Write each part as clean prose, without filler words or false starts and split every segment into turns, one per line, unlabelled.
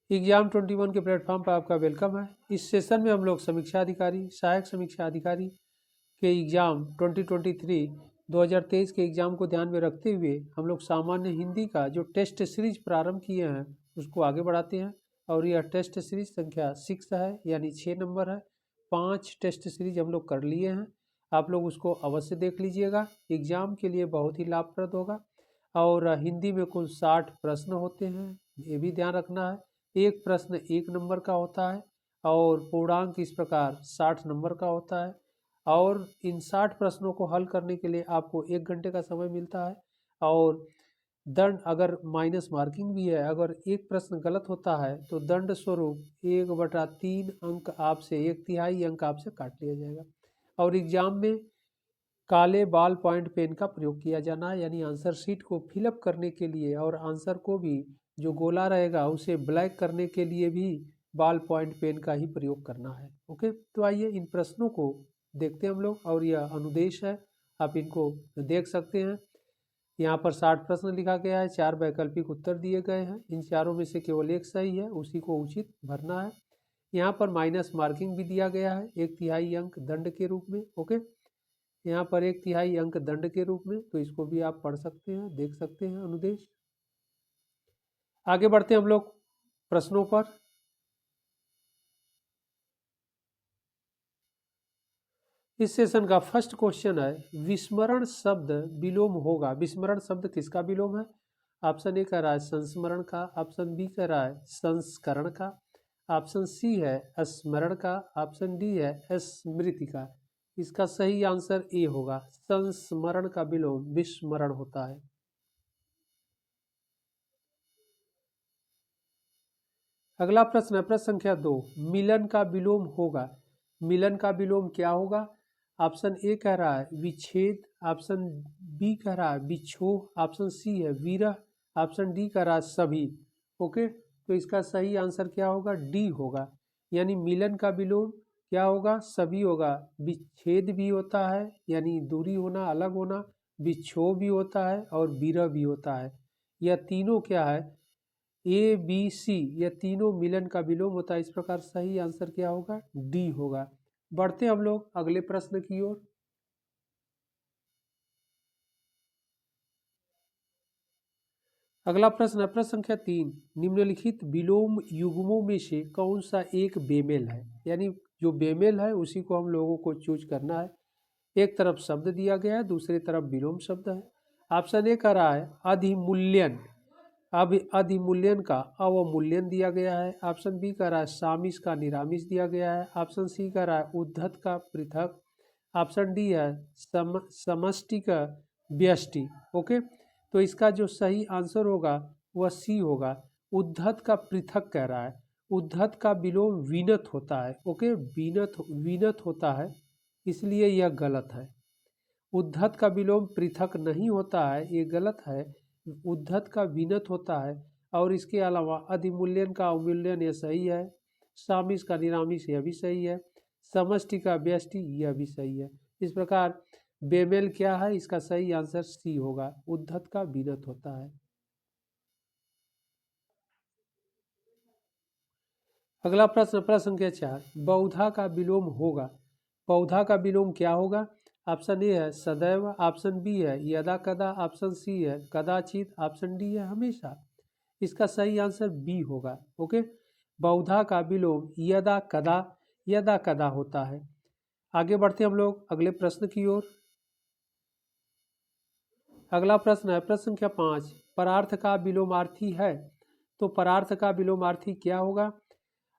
Exam 21 के platform पर आपका वेलकम है। इस सेशन में हम लोग समीक्षा अधिकारी, सहायक समीक्षा अधिकारी के एग्ज़ाम 2023 के एग्ज़ाम को ध्यान में रखते हुए हम लोग सामान्य हिंदी का जो टेस्ट सीरीज प्रारंभ किए हैं उसको आगे बढ़ाते हैं। और यह टेस्ट सीरीज संख्या 6 है, यानी 6 नंबर है। 5 टेस्ट सीरीज हम लोग कर लिए हैं। आप लोग उसको अवश्य देख लीजिएगा, एग्ज़ाम के लिए बहुत ही लाभप्रद होगा। और हिंदी में कुल 60 प्रश्न होते हैं, ये भी ध्यान रखना है। एक प्रश्न 1 नंबर का होता है और पूर्णांक इस प्रकार 60 नंबर का होता है। और इन 60 प्रश्नों को हल करने के लिए आपको 1 घंटे का समय मिलता है। और दंड अगर माइनस मार्किंग भी है, अगर एक प्रश्न गलत होता है तो दंड स्वरूप 1/3 अंक आपसे, 1/3 अंक आपसे काट लिया जाएगा। और एग्जाम में काले बॉल पॉइंट पेन का प्रयोग किया जाना है, यानी आंसर शीट को फिलअप करने के लिए और आंसर को भी जो गोला रहेगा उसे ब्लैक करने के लिए भी बॉल पॉइंट पेन का ही प्रयोग करना है। ओके, तो आइए इन प्रश्नों को देखते हैं हम लोग। और यह अनुदेश है, आप इनको देख सकते हैं। यहाँ पर 60 प्रश्न लिखा गया है, 4 वैकल्पिक उत्तर दिए गए हैं। इन चारों में से केवल एक सही है, उसी को उचित भरना है। यहाँ पर माइनस मार्किंग भी दिया गया है, 1/3 अंक दंड के रूप में। ओके, यहाँ पर 1/3 अंक दंड के रूप में, तो इसको भी आप पढ़ सकते हैं, देख सकते हैं अनुदेश। आगे बढ़ते हैं हम लोग प्रश्नों पर। इस सेशन का फर्स्ट क्वेश्चन है, विस्मरण शब्द विलोम होगा। विस्मरण शब्द किसका विलोम है? ऑप्शन ए कह रहा है संस्मरण का, ऑप्शन बी कह रहा है संस्करण का, ऑप्शन सी है स्मरण का, ऑप्शन डी है स्मृति का। इसका सही आंसर ए होगा, संस्मरण का विलोम विस्मरण होता है। अगला प्रश्न है प्रश्न संख्या 2, मिलन का विलोम होगा। मिलन का विलोम क्या होगा? ऑप्शन ए कह रहा है विच्छेद, ऑप्शन बी कह रहा है विक्षोभ, ऑप्शन सी है विरह, ऑप्शन डी कह रहा है सभी। ओके, तो इसका सही आंसर क्या होगा? डी होगा, यानी मिलन का विलोम क्या होगा? सभी होगा। विच्छेद भी होता है, यानी दूरी होना, अलग होना, विक्षोभ भी होता है और विरह भी होता है। यह तीनों क्या है? ए बी सी, यह तीनों मिलन का विलोम होता है। इस प्रकार सही आंसर क्या होगा? डी होगा। बढ़ते हम लोग अगले प्रश्न की ओर। अगला प्रश्न है प्रश्न संख्या 3, निम्नलिखित विलोम युग्मों में से कौन सा एक बेमेल है? यानी जो बेमेल है उसी को हम लोगों को चूज करना है। एक तरफ शब्द दिया गया है, दूसरी तरफ विलोम शब्द है। ऑप्शन ए कह रहा है अधिमूल्यन, अब अधिमूल्यन का अवमूल्यन दिया गया है। ऑप्शन बी कह रहा है सामिस का निरामिस दिया गया है। ऑप्शन सी कह रहा है उद्धत का पृथक। ऑप्शन डी है समष्टि का व्यष्टि। ओके, तो इसका जो सही आंसर होगा वह सी होगा, उद्धत का पृथक कह रहा है। उद्धत का विलोम विनत होता है। ओके, विनत विनत होता है, इसलिए यह गलत है। उद्धत का विलोम पृथक नहीं होता है, ये गलत है। उद्धत का विनत होता है। और इसके अलावा अधिमूल्यन का अवमूल्यन यह सही है। सामिस का निरामिस यह भी सही है। समष्टि का व्यष्टि यह भी सही है। इस प्रकार बेमेल क्या है? इसका सही आंसर सी होगा, उद्धत का विनत होता है। अगला प्रश्न प्रश्न संख्या 4, बहुधा का विलोम होगा। बहुधा का विलोम क्या होगा? ऑप्शन ए है सदैव, ऑप्शन बी है यदा कदा, ऑप्शन सी है कदाचित, ऑप्शन डी है हमेशा। इसका सही आंसर बी होगा। ओके, बहुधा का विलोम यदा कदा होता है। आगे बढ़ते हम लोग अगले प्रश्न की ओर। अगला प्रश्न है प्रश्न संख्या 5, परार्थ का विलोमार्थी है। तो परार्थ का विलोमार्थी क्या होगा?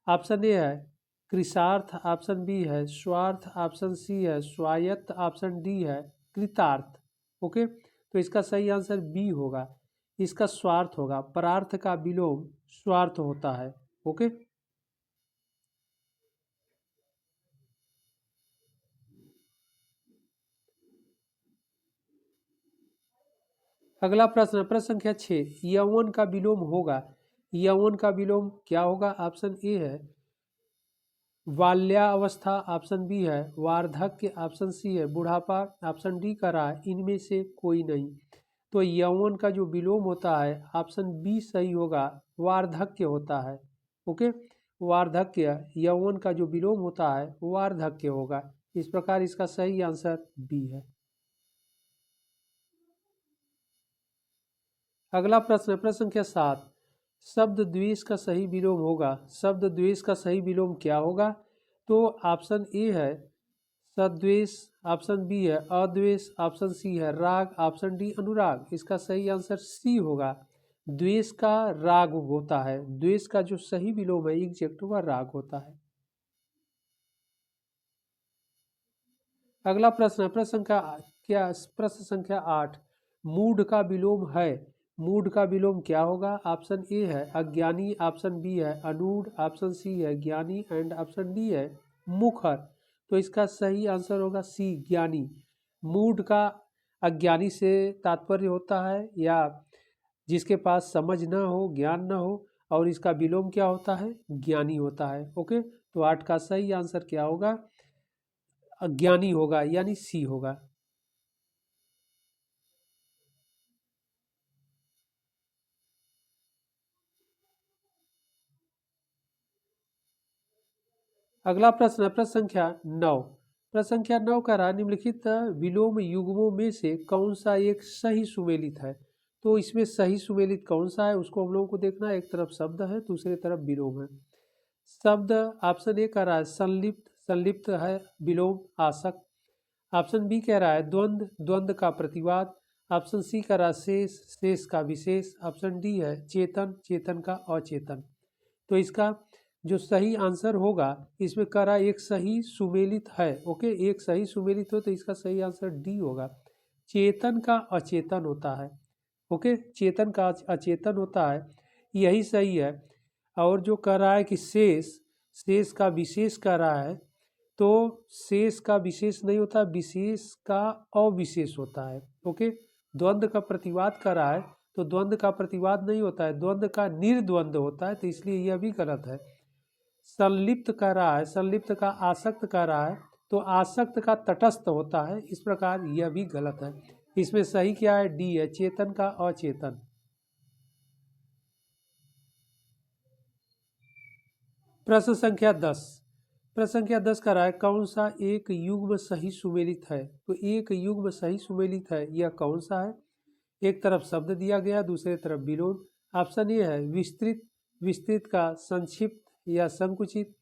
ऑप्शन ए है कृषार्थ, ऑप्शन बी है स्वार्थ, ऑप्शन सी है स्वायत्त, ऑप्शन डी है कृतार्थ। ओके, तो इसका सही आंसर बी होगा, इसका स्वार्थ होगा। परार्थ का विलोम स्वार्थ होता है। ओके, अगला प्रश्न प्रश्न संख्या 6, यौवन का विलोम होगा। यौवन का विलोम क्या होगा? ऑप्शन ए है बाल्यावस्था, ऑप्शन बी है वार्धक्य, ऑप्शन सी है बुढ़ापा, ऑप्शन डी कह रहा है इनमें से कोई नहीं। तो यौवन का जो विलोम होता है ऑप्शन बी सही होगा, वार्धक्य होता है। ओके। वार्धक्य, यौवन का जो विलोम होता है वार्धक्य होगा। इस प्रकार इसका सही आंसर बी है। अगला प्रश्न है प्रश्न संख्या 7। शब्द द्वेष का सही विलोम होगा। शब्द द्वेष का सही विलोम क्या होगा? तो ऑप्शन ए है सद्वेष, ऑप्शन बी है अद्वेष, ऑप्शन सी है राग, ऑप्शन डी अनुराग। इसका सही आंसर सी होगा। द्वेष का राग होता है। द्वेष का जो सही विलोम है एग्जैक्ट वह राग होता है। अगला प्रश्न है प्रश्न संख्या 8। मूढ़ का विलोम है। मूढ़ का विलोम क्या होगा? ऑप्शन ए है अज्ञानी, ऑप्शन बी है अनूढ़, ऑप्शन सी है ज्ञानी एंड ऑप्शन डी है मुखर। तो इसका सही आंसर होगा सी ज्ञानी। मूढ़ का अज्ञानी से तात्पर्य होता है या जिसके पास समझ न हो, ज्ञान न हो, और इसका विलोम क्या होता है? ज्ञानी होता है। ओके, तो 8 का सही आंसर क्या होगा? अज्ञानी होगा यानी सी होगा। अगला प्रश्न है प्रश्न संख्या 9। प्रश्न संख्या 9 का रहा निम्नलिखित विलोम युग्मों में से कौन सा एक सही सुमेलित है? तो इसमें सही सुमेलित कौन सा है उसको हम लोगों को देखना है। एक तरफ शब्द है, दूसरी तरफ विलोम है। शब्द ऑप्शन ए कह रहा है संलिप्त, संलिप्त है विलोम आसक्त। ऑप्शन बी कह रहा है द्वंद्व, द्वंद्व का प्रतिवाद। ऑप्शन सी कह रहा है शेष, शेष का विशेष। ऑप्शन डी है चेतन, चेतन का अचेतन। तो इसका जो सही आंसर होगा इसमें कह रहा है एक सही सुमेलित है। ओके, एक सही सुमेलित हो तो इसका सही आंसर डी होगा। चेतन का अचेतन होता है। ओके, चेतन का अचेतन होता है, यही सही है। और जो कह रहा है कि शेष, शेष का विशेष कह रहा है, तो शेष का विशेष नहीं होता, विशेष का अविशेष होता है। ओके, द्वंद्व का प्रतिवाद कर रहा है तो द्वंद्व का प्रतिवाद नहीं होता है, द्वंद्व का निर्द्वंद्व होता है, तो इसलिए यह भी गलत है। संलिप्त कर रहा है, संलिप्त का आसक्त कर रहा है तो आसक्त का तटस्थ होता है। इस प्रकार यह भी गलत है। इसमें सही क्या है? डी है, चेतन का अचेतन। प्रश्न संख्या 10। प्रश्न संख्या 10 का रहा है कौन सा एक युग्म सही सुमेलित है? तो एक युग्म सही सुमेलित है यह कौन सा है? एक तरफ शब्द दिया गया, दूसरे तरफ विलोम। ऑप्शन ए है विस्तृत, विस्तृत का संक्षिप्त या संकुचित।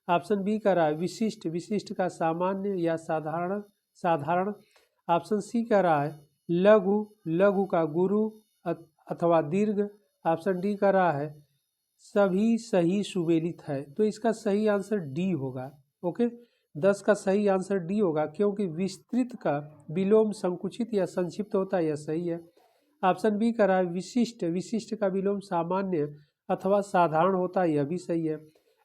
ऑप्शन बी कह रहा है विशिष्ट, विशिष्ट का सामान्य या साधारण, साधारण। ऑप्शन सी कह रहा है लघु, लघु का गुरु अथवा दीर्घ। ऑप्शन डी कह रहा है सभी सही सुमेलित है। तो इसका सही आंसर डी होगा। ओके, 10 का सही आंसर डी होगा, क्योंकि विस्तृत का विलोम संकुचित या संक्षिप्त होता है, यह सही है। ऑप्शन बी कह रहा है विशिष्ट, विशिष्ट का विलोम सामान्य अथवा साधारण होता है, यह भी सही है।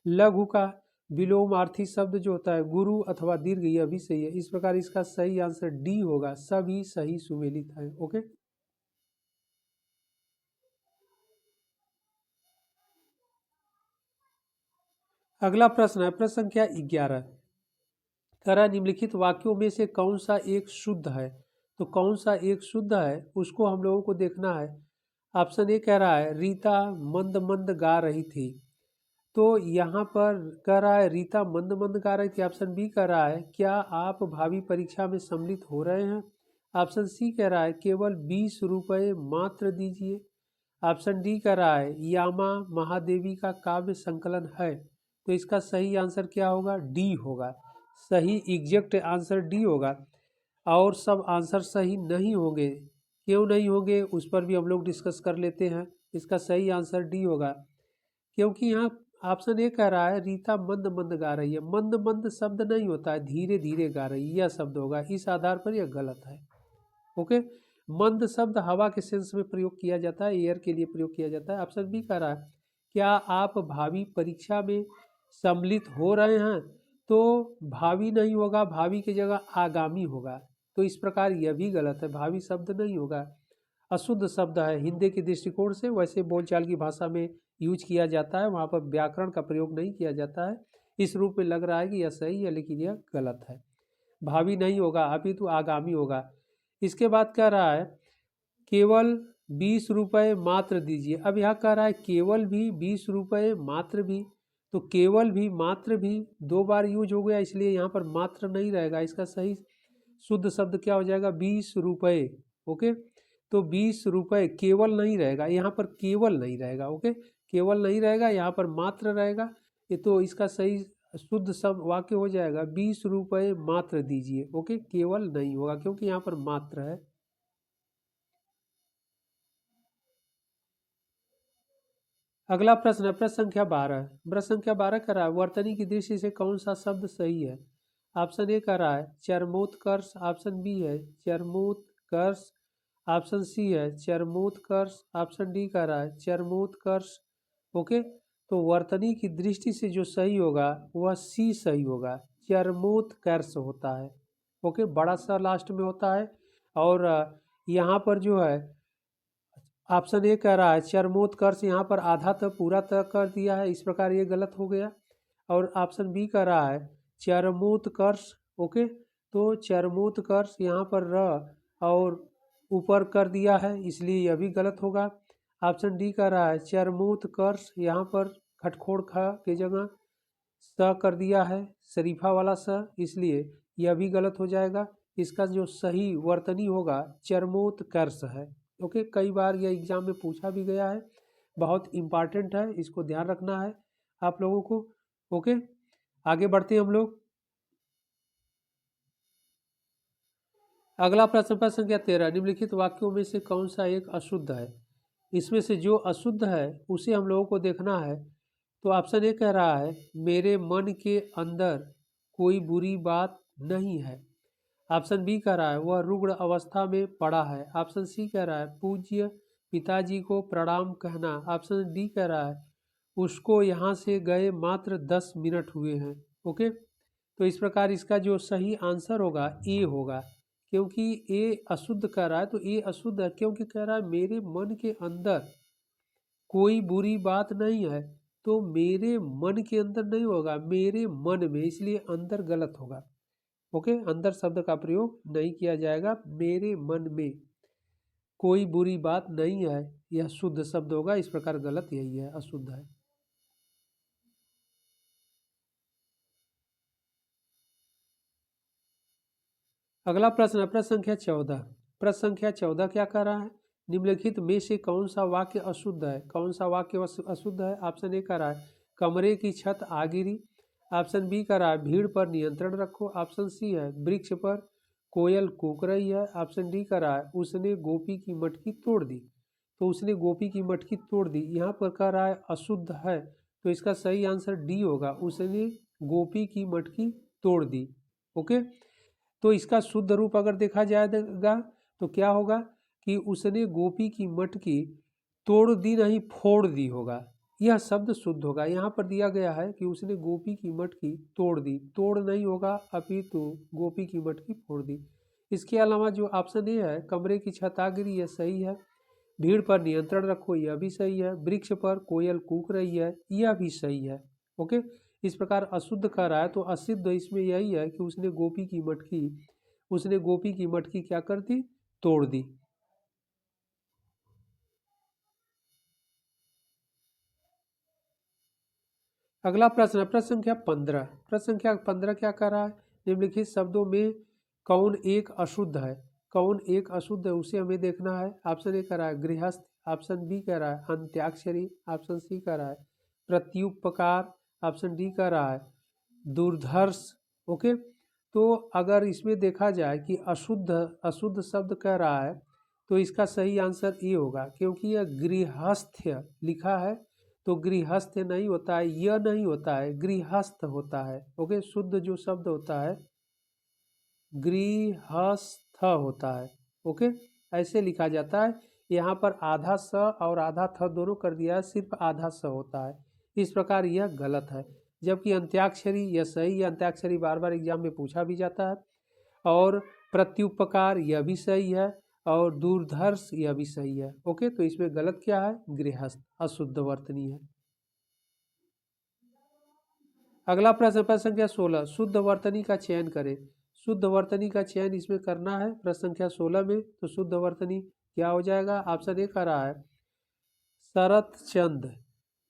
लघु का विलोमार्थी शब्द जो होता है गुरु अथवा दीर्घ, यह भी सही है। इस प्रकार इसका सही आंसर डी होगा, सभी सही सुमेलित है। ओके, अगला प्रश्न है प्रश्न संख्या 11। कह रहा है निम्नलिखित वाक्यों में से कौन सा एक शुद्ध है? तो कौन सा एक शुद्ध है उसको हम लोगों को देखना है। ऑप्शन ए कह रहा है रीता मंद मंद गा रही थी। तो यहाँ पर कह रहा है रीता मंद मंद गा रही थी। ऑप्शन बी कह रहा है क्या आप भावी परीक्षा में सम्मिलित हो रहे हैं। ऑप्शन सी कह रहा है केवल 20 रुपये मात्र दीजिए। ऑप्शन डी कह रहा है यामा महादेवी का काव्य संकलन है। तो इसका सही आंसर क्या होगा? डी होगा। सही एग्जैक्ट आंसर डी होगा। और सब आंसर सही नहीं होंगे। क्यों नहीं होंगे उस पर भी हम लोग डिस्कस कर लेते हैं। इसका सही आंसर डी होगा, क्योंकि यहाँ ऑप्शन ए कह रहा है रीता मंद मंद गा रही है। मंद मंद शब्द नहीं होता है, धीरे धीरे गा रही है, यह शब्द होगा। इस आधार पर यह गलत है। ओके, मंद शब्द हवा के सेंस में प्रयोग किया जाता है, एयर के लिए प्रयोग किया जाता है। ऑप्शन बी कह रहा है क्या आप भावी परीक्षा में सम्मिलित हो रहे हैं। तो भावी नहीं होगा, भावी की जगह आगामी होगा। तो इस प्रकार यह भी गलत है, भावी शब्द नहीं होगा, अशुद्ध शब्द है हिंदी के दृष्टिकोण से। वैसे बोलचाल की भाषा में यूज किया जाता है, वहाँ पर व्याकरण का प्रयोग नहीं किया जाता है। इस रूप में लग रहा है कि यह सही है, लेकिन यह गलत है। भावी नहीं होगा, अभी तो आगामी होगा। इसके बाद कह रहा है केवल 20 रुपये मात्र दीजिए। अब यहाँ कह रहा है केवल भी 20 रुपये मात्र भी, तो केवल भी मात्र भी 2 बार यूज हो गया, इसलिए यहाँ पर मात्र नहीं रहेगा। इसका सही शुद्ध शब्द क्या हो जाएगा? 20 रुपये। ओके, तो 20 रुपये केवल नहीं रहेगा, यहाँ पर केवल नहीं रहेगा। ओके, केवल नहीं रहेगा, यहाँ पर मात्र रहेगा। ये तो इसका सही शुद्ध शब्द वाक्य हो जाएगा 20 रुपये मात्र दीजिए। ओके, केवल नहीं होगा क्योंकि यहाँ पर मात्र है। अगला प्रश्न है प्रश्न संख्या 12। प्रश्न संख्या 12 कह रहा है वर्तनी की दृष्टि से कौन सा शब्द सही है? ऑप्शन ए कह रहा है चरमोत्कर्ष, ऑप्शन बी है चरमोत्कर्ष, ऑप्शन सी है चरमोत्कर्ष, ऑप्शन डी कह रहा है चरमोत्कर्ष। ओके, तो वर्तनी की दृष्टि से जो सही होगा वह सी सही होगा, चरमोत्कर्ष होता है। ओके, बड़ा सा लास्ट में होता है। और यहाँ पर जो है ऑप्शन ए कह रहा है चरमोत्कर्ष, यहाँ पर आधा तक पूरा तक कर दिया है, इस प्रकार ये गलत हो गया। और ऑप्शन बी कह रहा है चरमोत्कर्ष। ओके, तो चरमोत्कर्ष यहाँ पर र और ऊपर कर दिया है, इसलिए यह भी गलत होगा। ऑप्शन डी कह रहा है चरमोत्कर्ष, यहाँ पर खटखोड़ ख की जगह स कर दिया है, शरीफा वाला स, इसलिए यह भी गलत हो जाएगा। इसका जो सही वर्तनी होगा चरमोत्कर्ष है। ओके, कई बार यह एग्जाम में पूछा भी गया है, बहुत इम्पॉर्टेंट है, इसको ध्यान रखना है आप लोगों को। ओके, आगे बढ़ते हैं हम लोग। अगला प्रश्न प्रश्न संख्या 13। निम्नलिखित वाक्यों में से कौन सा एक अशुद्ध है? इसमें से जो अशुद्ध है उसे हम लोगों को देखना है। तो ऑप्शन ए कह रहा है मेरे मन के अंदर कोई बुरी बात नहीं है। ऑप्शन बी कह रहा है वह रुग्ण अवस्था में पड़ा है। ऑप्शन सी कह रहा है पूज्य पिताजी को प्रणाम कहना। ऑप्शन डी कह रहा है उसको यहाँ से गए मात्र 10 मिनट हुए हैं। ओके, तो इस प्रकार इसका जो सही आंसर होगा ए होगा, क्योंकि ए अशुद्ध कह रहा है, तो ए अशुद्ध है क्योंकि कह रहा है मेरे मन के अंदर कोई बुरी बात नहीं है, तो मेरे मन के अंदर नहीं होगा, मेरे मन में, इसलिए अंदर गलत होगा। ओके, अंदर शब्द का प्रयोग नहीं किया जाएगा। मेरे मन में कोई बुरी बात नहीं है, यह शुद्ध शब्द होगा, इस प्रकार गलत यही है, अशुद्ध है। अगला प्रश्न है प्रश्न संख्या 14। प्रश्न संख्या 14 क्या कह रहा है? निम्नलिखित में से कौन सा वाक्य अशुद्ध है? कौन सा वाक्य अशुद्ध है? ऑप्शन ए कह रहा है कमरे की छत आ गिरी। ऑप्शन बी कह रहा है भीड़ पर नियंत्रण रखो। ऑप्शन सी है वृक्ष पर कोयल कूक रही है। ऑप्शन डी कह रहा है उसने गोपी की मटकी तोड़ दी। तो उसने गोपी की मटकी तोड़ दी, यहाँ पर कह रहा है अशुद्ध है, तो इसका सही आंसर डी होगा, उसने गोपी की मटकी तोड़ दी। ओके, तो इसका शुद्ध रूप अगर देखा जाएगा तो क्या होगा कि उसने गोपी की मटकी तोड़ दी नहीं फोड़ दी होगा, यह शब्द शुद्ध होगा। यहाँ पर दिया गया है कि उसने गोपी की मटकी तोड़ दी, तोड़ नहीं होगा अपितु गोपी की मटकी फोड़ दी। इसके अलावा जो ऑप्शन ए है कमरे की छत आ गिरी, यह सही है। भीड़ पर नियंत्रण रखो, यह भी सही है। वृक्ष पर कोयल कूक रही है, यह भी सही है। ओके, इस प्रकार अशुद्ध कह रहा है, तो असिद्ध इसमें यही है कि उसने गोपी की मटकी क्या कर दी? तोड़ दी। अगला प्रश्न है प्रश्न संख्या 15। प्रश्न संख्या 15 क्या कह रहा है? निम्नलिखित शब्दों में कौन एक अशुद्ध है? कौन एक अशुद्ध है उसे हमें देखना है। ऑप्शन ए कह रहा है गृहस्थ, ऑप्शन बी कह रहा है अंत्याक्षरी, ऑप्शन सी कह रहा है प्रत्युपकार, ऑप्शन डी कह रहा है दुर्धर्ष। ओके, तो अगर इसमें देखा जाए कि अशुद्ध शब्द कह रहा है, तो इसका सही आंसर ये होगा, क्योंकि यह गृहस्थ्य लिखा है, तो गृहस्थ नहीं होता है, यह नहीं होता है, गृहस्थ होता है। ओके, शुद्ध जो शब्द होता है गृहस्थ होता है। ओके, ऐसे लिखा जाता है। यहाँ पर आधा स और आधा थ दोनों कर दिया है, सिर्फ आधा स होता है, इस प्रकार यह गलत है। जबकि अंत्याक्षरी यह सही है, अंत्याक्षरी बार बार एग्जाम में पूछा भी जाता है। और प्रत्युपकार यह भी सही है, और दूरधर्ष यह भी सही है। ओके, तो इसमें गलत क्या है? गृहस्थ, अशुद्ध वर्तनी है। अगला प्रश्न प्रश्न संख्या 16। शुद्ध वर्तनी का चयन करें। शुद्ध वर्तनी का चयन इसमें करना है प्रश्न संख्या 16 में। तो शुद्ध वर्तनी क्या हो जाएगा? ऑप्शन ए कह रहा है शरत चंद्र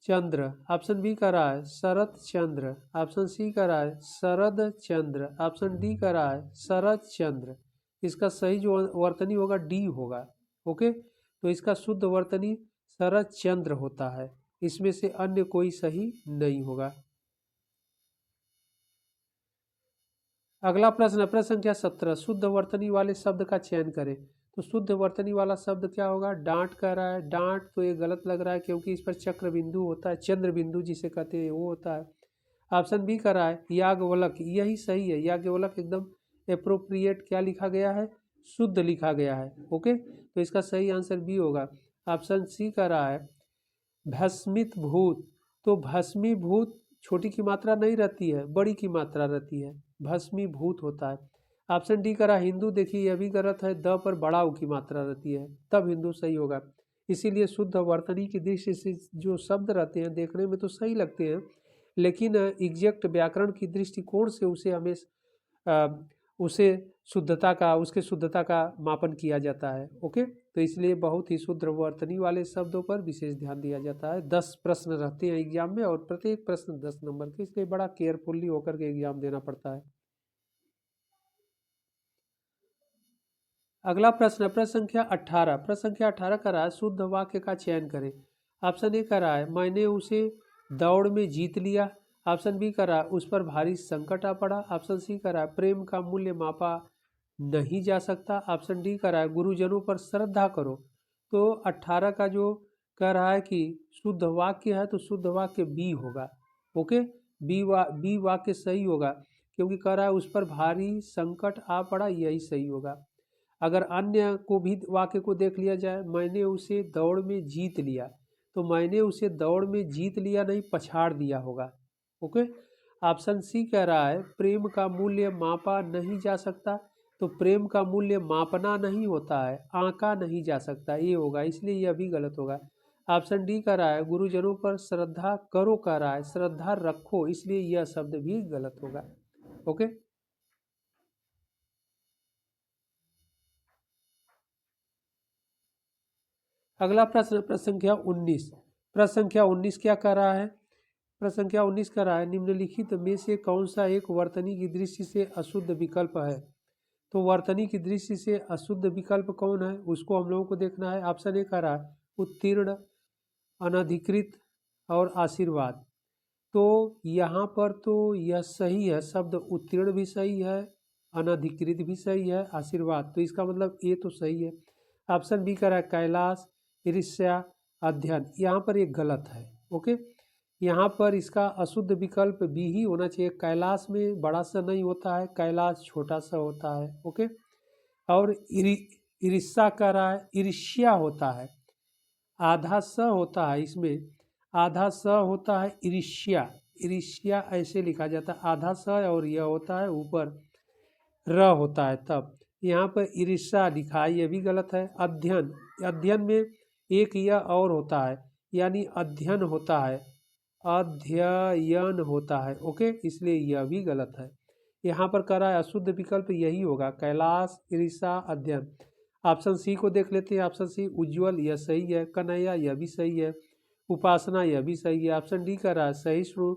चंद्र, ऑप्शन बी कह रहा है शरत चंद्र, ऑप्शन सी कह रहा है शरद चंद्र, ऑप्शन डी कह रहा है शरद चंद्र। इसका सही जो वर्तनी होगा डी होगा। ओके, तो इसका शुद्ध वर्तनी शरद चंद्र होता है, इसमें से अन्य कोई सही नहीं होगा। अगला प्रश्न, प्रश्न संख्या 17, शुद्ध वर्तनी वाले शब्द का चयन करें। तो शुद्ध वर्तनी वाला शब्द क्या होगा? डांट कह रहा है। डांट तो ये गलत लग रहा है क्योंकि इस पर चक्र बिंदु होता है, चंद्र बिंदु जिसे कहते हैं वो होता है। ऑप्शन बी कह रहा है याज्ञवल्क, यही सही है। याज्ञवल्क एकदम अप्रोप्रिएट क्या लिखा गया है? शुद्ध लिखा गया है। ओके, तो इसका सही आंसर बी होगा। ऑप्शन सी कह रहा है भस्मित भूत, तो भस्मीभूत छोटी की मात्रा नहीं रहती है, बड़ी की मात्रा रहती है, भस्मीभूत होता है। ऑप्शन डी करा हिंदू, देखिए यह भी गलत है, द पर बड़ा उ की मात्रा रहती है, तब हिंदू सही होगा। इसीलिए शुद्ध वर्तनी की दृष्टि से जो शब्द रहते हैं देखने में तो सही लगते हैं, लेकिन एग्जैक्ट व्याकरण की दृष्टिकोण से उसे हमें उसे शुद्धता का, उसके शुद्धता का मापन किया जाता है। ओके, तो इसलिए बहुत ही शुद्ध वर्तनी वाले शब्दों पर विशेष ध्यान दिया जाता है। 10 प्रश्न रहते हैं एग्जाम में और प्रत्येक प्रश्न 10 नंबर के, इसलिए बड़ा केयरफुल्ली होकर के एग्जाम देना पड़ता है। अगला प्रश्न, प्रश्न संख्या 18, प्रश्न संख्या 18 का रहा है शुद्ध वाक्य का चयन करें। ऑप्शन ए का रहा है मैंने उसे दौड़ में जीत लिया, ऑप्शन बी का रहा है उस पर भारी संकट आ पड़ा, ऑप्शन सी का रहा है प्रेम का मूल्य मापा नहीं जा सकता, ऑप्शन डी कह रहा है गुरुजनों पर श्रद्धा करो। तो 18 का जो कह रहा है कि शुद्ध वाक्य है तो शुद्ध वाक्य बी होगा। ओके, बी वाक्य सही होगा क्योंकि कह रहा है उस पर भारी संकट आ पड़ा, यही सही होगा। अगर अन्य को भी वाक्य को देख लिया जाए, मैंने उसे दौड़ में जीत लिया, तो मैंने उसे दौड़ में जीत लिया नहीं, पछाड़ दिया होगा। ओके, ऑप्शन सी कह रहा है प्रेम का मूल्य मापा नहीं जा सकता, तो प्रेम का मूल्य मापना नहीं होता है, आंका नहीं जा सकता, ये होगा, इसलिए यह भी गलत होगा। ऑप्शन डी कह रहा है गुरुजनों पर श्रद्धा करो, कह रहा है श्रद्धा रखो, इसलिए यह शब्द भी गलत होगा। ओके, अगला प्रश्न, प्रश्न संख्या 19, प्रश्न संख्या 19 क्या कह रहा है? प्रश्न संख्या 19 कह रहा है निम्नलिखित में से कौन सा एक वर्तनी की दृष्टि से अशुद्ध विकल्प है? तो वर्तनी की दृष्टि से अशुद्ध विकल्प कौन है उसको हम लोगों को देखना है। ऑप्शन ए कह रहा है उत्तीर्ण, अनधिकृत और आशीर्वाद। तो यहाँ पर तो यह सही है, शब्द उत्तीर्ण भी सही है, अनधिकृत भी सही है, आशीर्वाद, तो इसका मतलब ए तो सही है। ऑप्शन बी कह रहा है कैलाश, ईर्ष्या, अध्ययन, यहाँ पर एक गलत है। ओके, यहाँ पर इसका अशुद्ध विकल्प बी ही होना चाहिए। कैलाश में बड़ा सा नहीं होता है, कैलाश छोटा सा होता है। ओके, और ईर्ष्या कह रहा है, ईर्ष्या होता है, आधा स होता है इसमें, आधा स होता है ईर्ष्या, ईर्ष्या ऐसे लिखा जाता है, आधा स और यह होता है ऊपर र होता है, तब यहाँ पर ईर्ष्या लिखा है, यह भी गलत है। अध्ययन, अध्ययन में एक यह और होता है, यानी अध्ययन होता है, अध्ययन होता है। ओके, इसलिए यह भी गलत है। यहाँ पर कह रहा है अशुद्ध विकल्प यही होगा, कैलाश, ईर्ष्या, अध्ययन। ऑप्शन सी को देख लेते हैं। ऑप्शन सी उज्ज्वल, यह सही है। कन्हैया, यह भी सही है। उपासना, यह भी सही है। ऑप्शन डी कह रहा है सहिष्णु,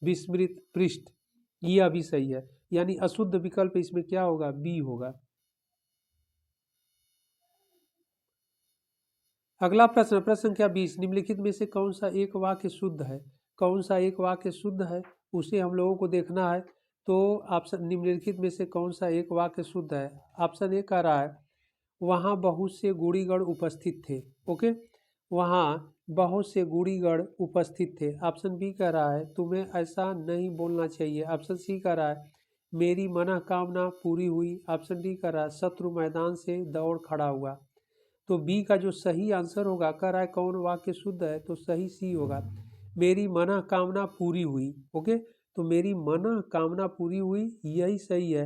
विस्मृत, पृष्ठ, यह भी सही है। यानी अशुद्ध विकल्प इसमें क्या होगा? बी होगा। अगला प्रश्न, प्रश्न संख्या 20, निम्नलिखित में से कौन सा एक वाक्य शुद्ध है? कौन सा एक वाक्य शुद्ध है उसे हम लोगों को देखना है। तो ऑप्शन, निम्नलिखित में से कौन सा एक वाक्य शुद्ध है? ऑप्शन ए कह रहा है वहाँ बहुत से गुड़ीगण उपस्थित थे। ओके, वहाँ बहुत से गुड़ीगण उपस्थित थे। ऑप्शन बी कह रहा है तुम्हें ऐसा नहीं बोलना चाहिए। ऑप्शन सी कह रहा है मेरी मनोकामना पूरी हुई। ऑप्शन डी कह रहा है शत्रु मैदान से दौड़ खड़ा हुआ। तो बी का जो सही आंसर होगा, कह रहा है कौन वाक्य शुद्ध है, तो सही सी होगा, मेरी मनोकामना पूरी हुई। ओके, तो मेरी मनोकामना पूरी हुई, यही सही है।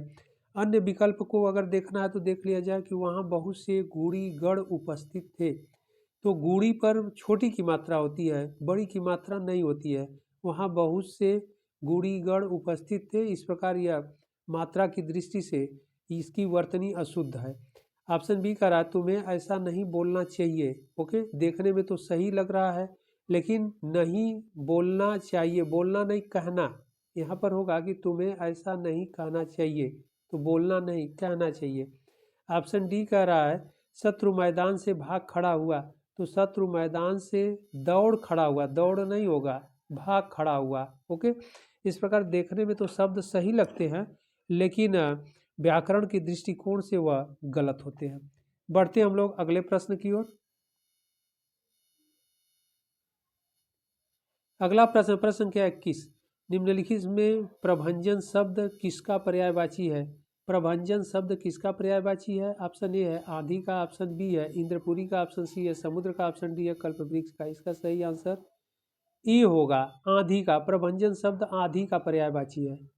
अन्य विकल्प को अगर देखना है तो देख लिया जाए कि वहाँ बहुत से गुड़ीगण उपस्थित थे। तो गुड़ी पर छोटी की मात्रा होती है, बड़ी की मात्रा नहीं होती है। वहाँ बहुत से गुड़ीगण उपस्थित थे, इस प्रकार यह मात्रा की दृष्टि से इसकी वर्तनी अशुद्ध है। ऑप्शन बी कह रहा है तुम्हें ऐसा नहीं बोलना चाहिए। ओके, देखने में तो सही लग रहा है लेकिन नहीं बोलना चाहिए, बोलना नहीं कहना। यहाँ पर होगा कि तुम्हें ऐसा नहीं कहना चाहिए, तो बोलना नहीं कहना चाहिए। ऑप्शन डी कह रहा है शत्रु मैदान से भाग खड़ा हुआ, तो शत्रु मैदान से दौड़ खड़ा हुआ, दौड़ नहीं होगा, भाग खड़ा हुआ। ओके, इस प्रकार देखने में तो शब्द सही लगते हैं लेकिन व्याकरण के दृष्टिकोण से वह गलत होते हैं। बढ़ते हम लोग अगले प्रश्न की ओर। अगला प्रश्न, प्रश्न संख्या 21, निम्नलिखित में प्रभंजन शब्द किसका पर्यायवाची है? प्रभंजन शब्द किसका पर्यायवाची है? ऑप्शन ए है आंधी का, ऑप्शन बी है इंद्रपुरी का, ऑप्शन सी है समुद्र का, ऑप्शन डी है कल्पवृक्ष का। इसका सही आंसर ई होगा, आंधी का। प्रभंजन शब्द आंधी का पर्यायवाची है।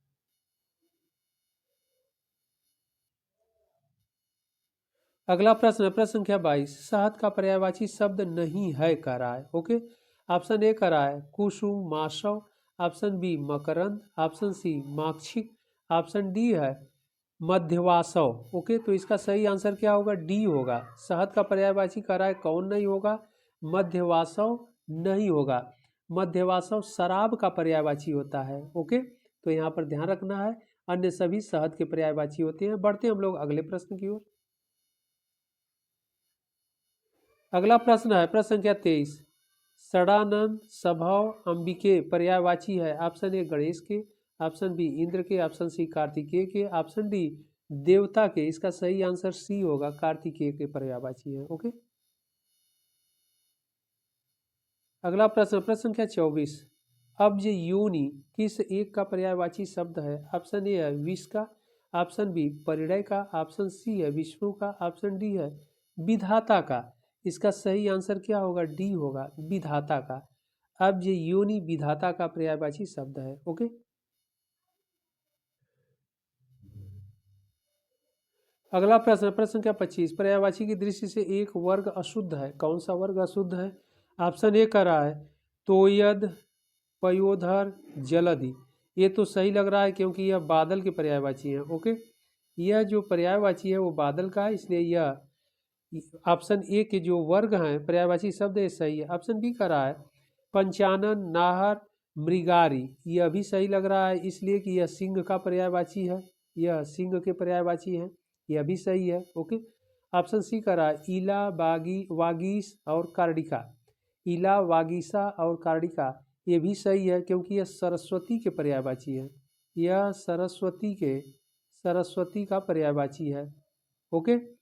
अगला प्रश्न, प्रश्न संख्या 22, शहद का पर्यायवाची शब्द नहीं है कह रहा है। ओके, ऑप्शन ए कह रहा है कुसुम मासव, ऑप्शन बी मकरंद, ऑप्शन सी माक्षिक, ऑप्शन डी है मध्यवासव। ओके, तो इसका सही आंसर क्या होगा? डी होगा। शहद का पर्यायवाची कह रहा है कौन नहीं होगा? मध्यवासव नहीं होगा। मध्यवासव शराब का पर्यायवाची होता है। ओके, तो यहाँ पर ध्यान रखना है, अन्य सभी शहद के पर्यायवाची होते हैं। बढ़ते हम लोग अगले प्रश्न की ओर। अगला प्रश्न है प्रश्न संख्या 23, षडानंद स्वभाव अंबिके पर्यायवाची है। ऑप्शन ए गणेश के, ऑप्शन बी इंद्र के, ऑप्शन सी कार्तिकेय के, ऑप्शन डी देवता के। इसका सही आंसर सी होगा, कार्तिकेय के पर्यायवाची है। ओके, अगला प्रश्न, प्रश्न संख्या 24, अब्ज योनि किस एक का पर्यायवाची शब्द है? ऑप्शन ए है विष का, ऑप्शन बी परिणय का, ऑप्शन सी है विष्णु का, ऑप्शन डी है विधाता का। इसका सही आंसर क्या होगा? डी होगा, विधाता का। अब ये योनि विधाता का पर्यायवाची शब्द है। ओके, अगला प्रश्न, प्रश्न संख्या 25, पर्यायवाची की दृष्टि से एक वर्ग अशुद्ध है। कौन सा वर्ग अशुद्ध है? ऑप्शन ए कर रहा है तोयद, पयोधर, जलधि। ये तो सही लग रहा है क्योंकि यह बादल के पर्यायवाची है। ओके, यह जो पर्यायवाची है वो बादल का है, इसलिए यह ऑप्शन ए के जो वर्ग हैं पर्यायवाची शब्द है सही है। ऑप्शन बी का रहा है पंचानन, नाहर, मृगारी। यह भी सही लग रहा है इसलिए कि यह सिंह का पर्यायवाची है, यह सिंह के पर्यायवाची है, यह भी सही है। ओके, ऑप्शन सी का रहा है ईला, बागी, वागीस और कार्डिका। ईला, वागीसा और कार्डिका ये भी सही है क्योंकि यह सरस्वती के पर्यायवाची है, यह सरस्वती का पर्यायवाची है। ओके,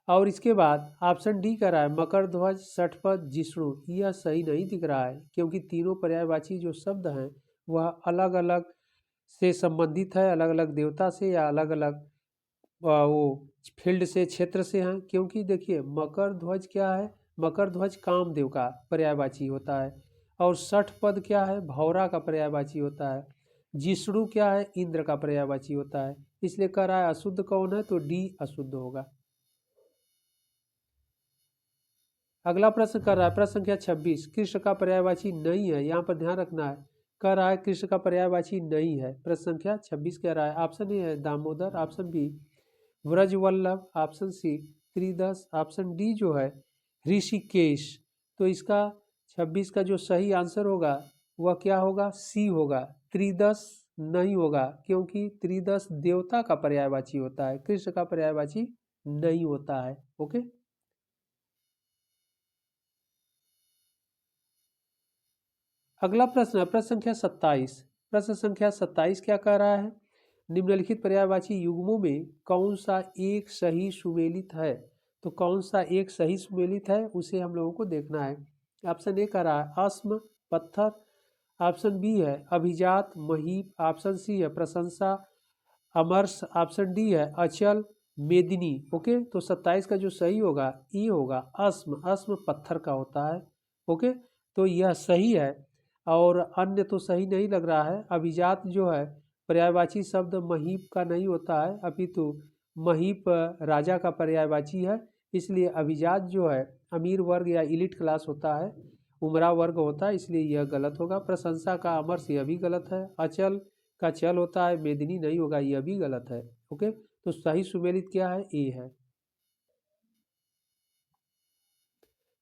और इसके बाद ऑप्शन डी का रहा है मकर ध्वज, षटपद, जिष्णु। यह सही नहीं दिख रहा है क्योंकि तीनों पर्यायवाची जो शब्द हैं वह अलग अलग से संबंधित है, अलग अलग देवता से या अलग अलग वो फील्ड से, क्षेत्र से हैं। क्योंकि देखिए मकर ध्वज क्या है? मकर ध्वज कामदेव का पर्यायवाची होता है, और षटपद क्या है? भौरा का पर्यायवाची होता है। जिष्णु क्या है? इंद्र का पर्यायवाची होता है। इसलिए कह रहा है अशुद्ध कौन है? तो डी अशुद्ध होगा। अगला प्रश्न कर रहा है प्रश्न संख्या 26, कृष्ण का पर्यायवाची नहीं है। यहाँ पर ध्यान रखना है, कह रहा है कृष्ण का पर्यायवाची नहीं है। प्रश्न संख्या 26 कह रहा है ऑप्शन ए है Damodar, option B Vrajvallabh, option C त्रिदश, ऑप्शन डी जो है ऋषिकेश। तो इसका 26 का जो सही आंसर होगा वह क्या होगा? सी होगा, त्रिदश नहीं होगा क्योंकि त्रिदश देवता का पर्यायवाची होता है, कृष्ण का पर्यायवाची नहीं होता है। ओके, अगला प्रश्न है प्रश्न संख्या 27, प्रश्न संख्या 27 क्या कह रहा है? निम्नलिखित पर्यायवाची युग्मों में कौन सा एक सही सुमेलित है? तो कौन सा एक सही सुमेलित है उसे हम लोगों को देखना है। ऑप्शन ए कह रहा है अस्म, पत्थर, ऑप्शन बी है अभिजात, महीप, ऑप्शन सी है प्रशंसा, अमर्ष, ऑप्शन डी है अचल, मेदिनी। ओके, तो 27 का जो सही होगा ये होगा अस्म, अस्म पत्थर का होता है। ओके, तो यह सही है, और अन्य तो सही नहीं लग रहा है। अभिजात जो है पर्यायवाची शब्द महीप का नहीं होता है, अपितु महीप राजा का पर्यायवाची है, इसलिए अभिजात जो है अमीर वर्ग या इलिट क्लास होता है, उमरा वर्ग होता है, इसलिए यह गलत होगा। प्रशंसा का अमर्ष यह भी गलत है, अचल का चल होता है, मेदिनी नहीं होगा, यह भी गलत है। ओके, तो सही सुमेलित क्या है? ए है।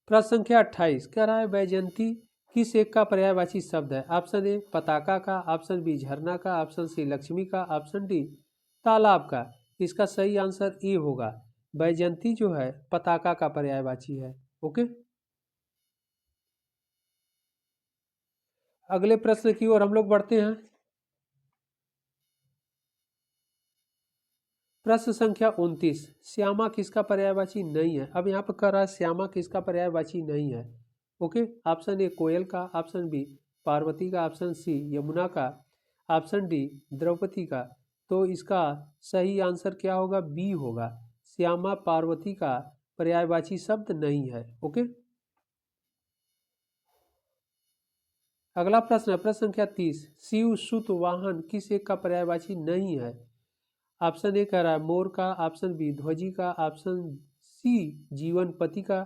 प्रश्न संख्या 28 कह रहा है वैजयंती किस एक का पर्यायवाची शब्द है। ऑप्शन ए पताका का, ऑप्शन बी झरना का, ऑप्शन सी लक्ष्मी का, ऑप्शन डी तालाब का। इसका सही आंसर ए होगा। वैजयंती जो है पताका का पर्यायवाची है। ओके, अगले प्रश्न की ओर हम लोग बढ़ते हैं। प्रश्न संख्या 29 श्यामा किसका पर्यायवाची नहीं है। अब यहाँ पर कह रहा है श्यामा किसका पर्यायवाची नहीं है। ओके, ऑप्शन ए कोयल का, ऑप्शन बी पार्वती का, ऑप्शन सी यमुना का, ऑप्शन डी द्रौपदी का। तो इसका सही आंसर क्या होगा, बी होगा। श्यामा पार्वती का पर्यायवाची शब्द नहीं है। ओके, अगला प्रश्न है प्रश्न संख्या 30 शिव सुत वाहन किस एक का पर्यायवाची नहीं है। ऑप्शन ए कह रहा है मोर का, ऑप्शन बी ध्वजी का, ऑप्शन सी जीवन पति का,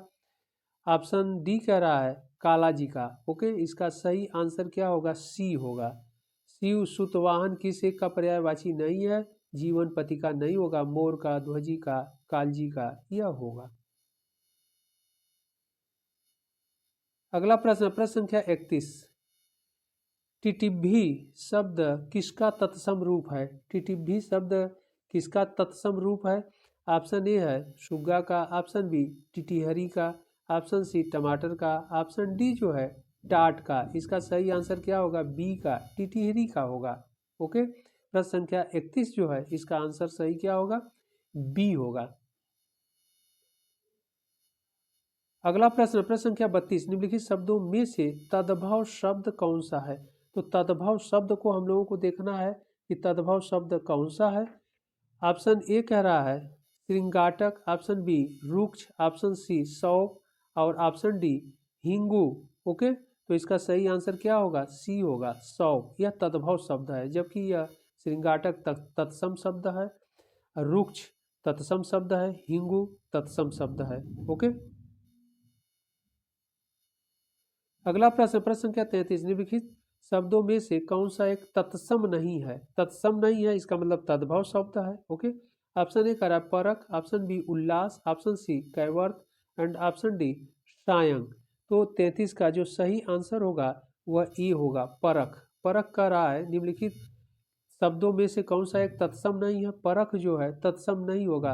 ऑप्शन डी कह रहा है काला जी का। ओके, इसका सही आंसर क्या होगा, सी होगा। शिव सुतवाहन किस एक का पर्यायवाची नहीं है, जीवन पति का नहीं होगा, मोर का, ध्वजी का, कालजी का यह होगा। अगला प्रश्न प्रश्न संख्या 31 टिटिभी शब्द किसका तत्सम रूप है। टिटिभी शब्द किसका तत्सम रूप है। ऑप्शन ए है सुग्गा का, ऑप्शन बी टिटिहरी का, ऑप्शन सी टमाटर का, ऑप्शन डी जो है टाट का। इसका सही आंसर क्या होगा, बी का टिटिहरी का होगा। ओके, प्रश्न संख्या 31 जो है इसका आंसर सही क्या होगा, बी होगा। अगला प्रश्न प्रश्न संख्या 32 निम्नलिखित शब्दों में से तद्भव शब्द कौन सा है। तो तद्भव शब्द को हम लोगों को देखना है कि तद्भव शब्द कौन सा है। ऑप्शन ए कह रहा है श्रृंगाटक, ऑप्शन बी रुक्ष, ऑप्शन सी शौक और ऑप्शन डी हिंगू। ओके, तो इसका सही आंसर क्या होगा, सी होगा शौक। यह तद्भव शब्द है, जबकि यह श्रृंगाटक तत्सम शब्द है, रुक्ष तत्सम शब्द है, हिंगू तत्सम शब्द है। ओके, अगला प्रश्न प्रश्न संख्या 33 निम्नलिखित शब्दों में से कौन सा एक तत्सम नहीं है। तत्सम नहीं है इसका मतलब तद्भव शब्द है। ओके, ऑप्शन ए करा परख, ऑप्शन बी उल्लास, ऑप्शन सी कैवर्त एंड ऑप्शन डी सायंग। तो 33 का जो सही आंसर होगा वह ए होगा परख। परख का रहा है निम्नलिखित शब्दों में से कौन सा एक तत्सम नहीं है। परख जो है तत्सम नहीं होगा,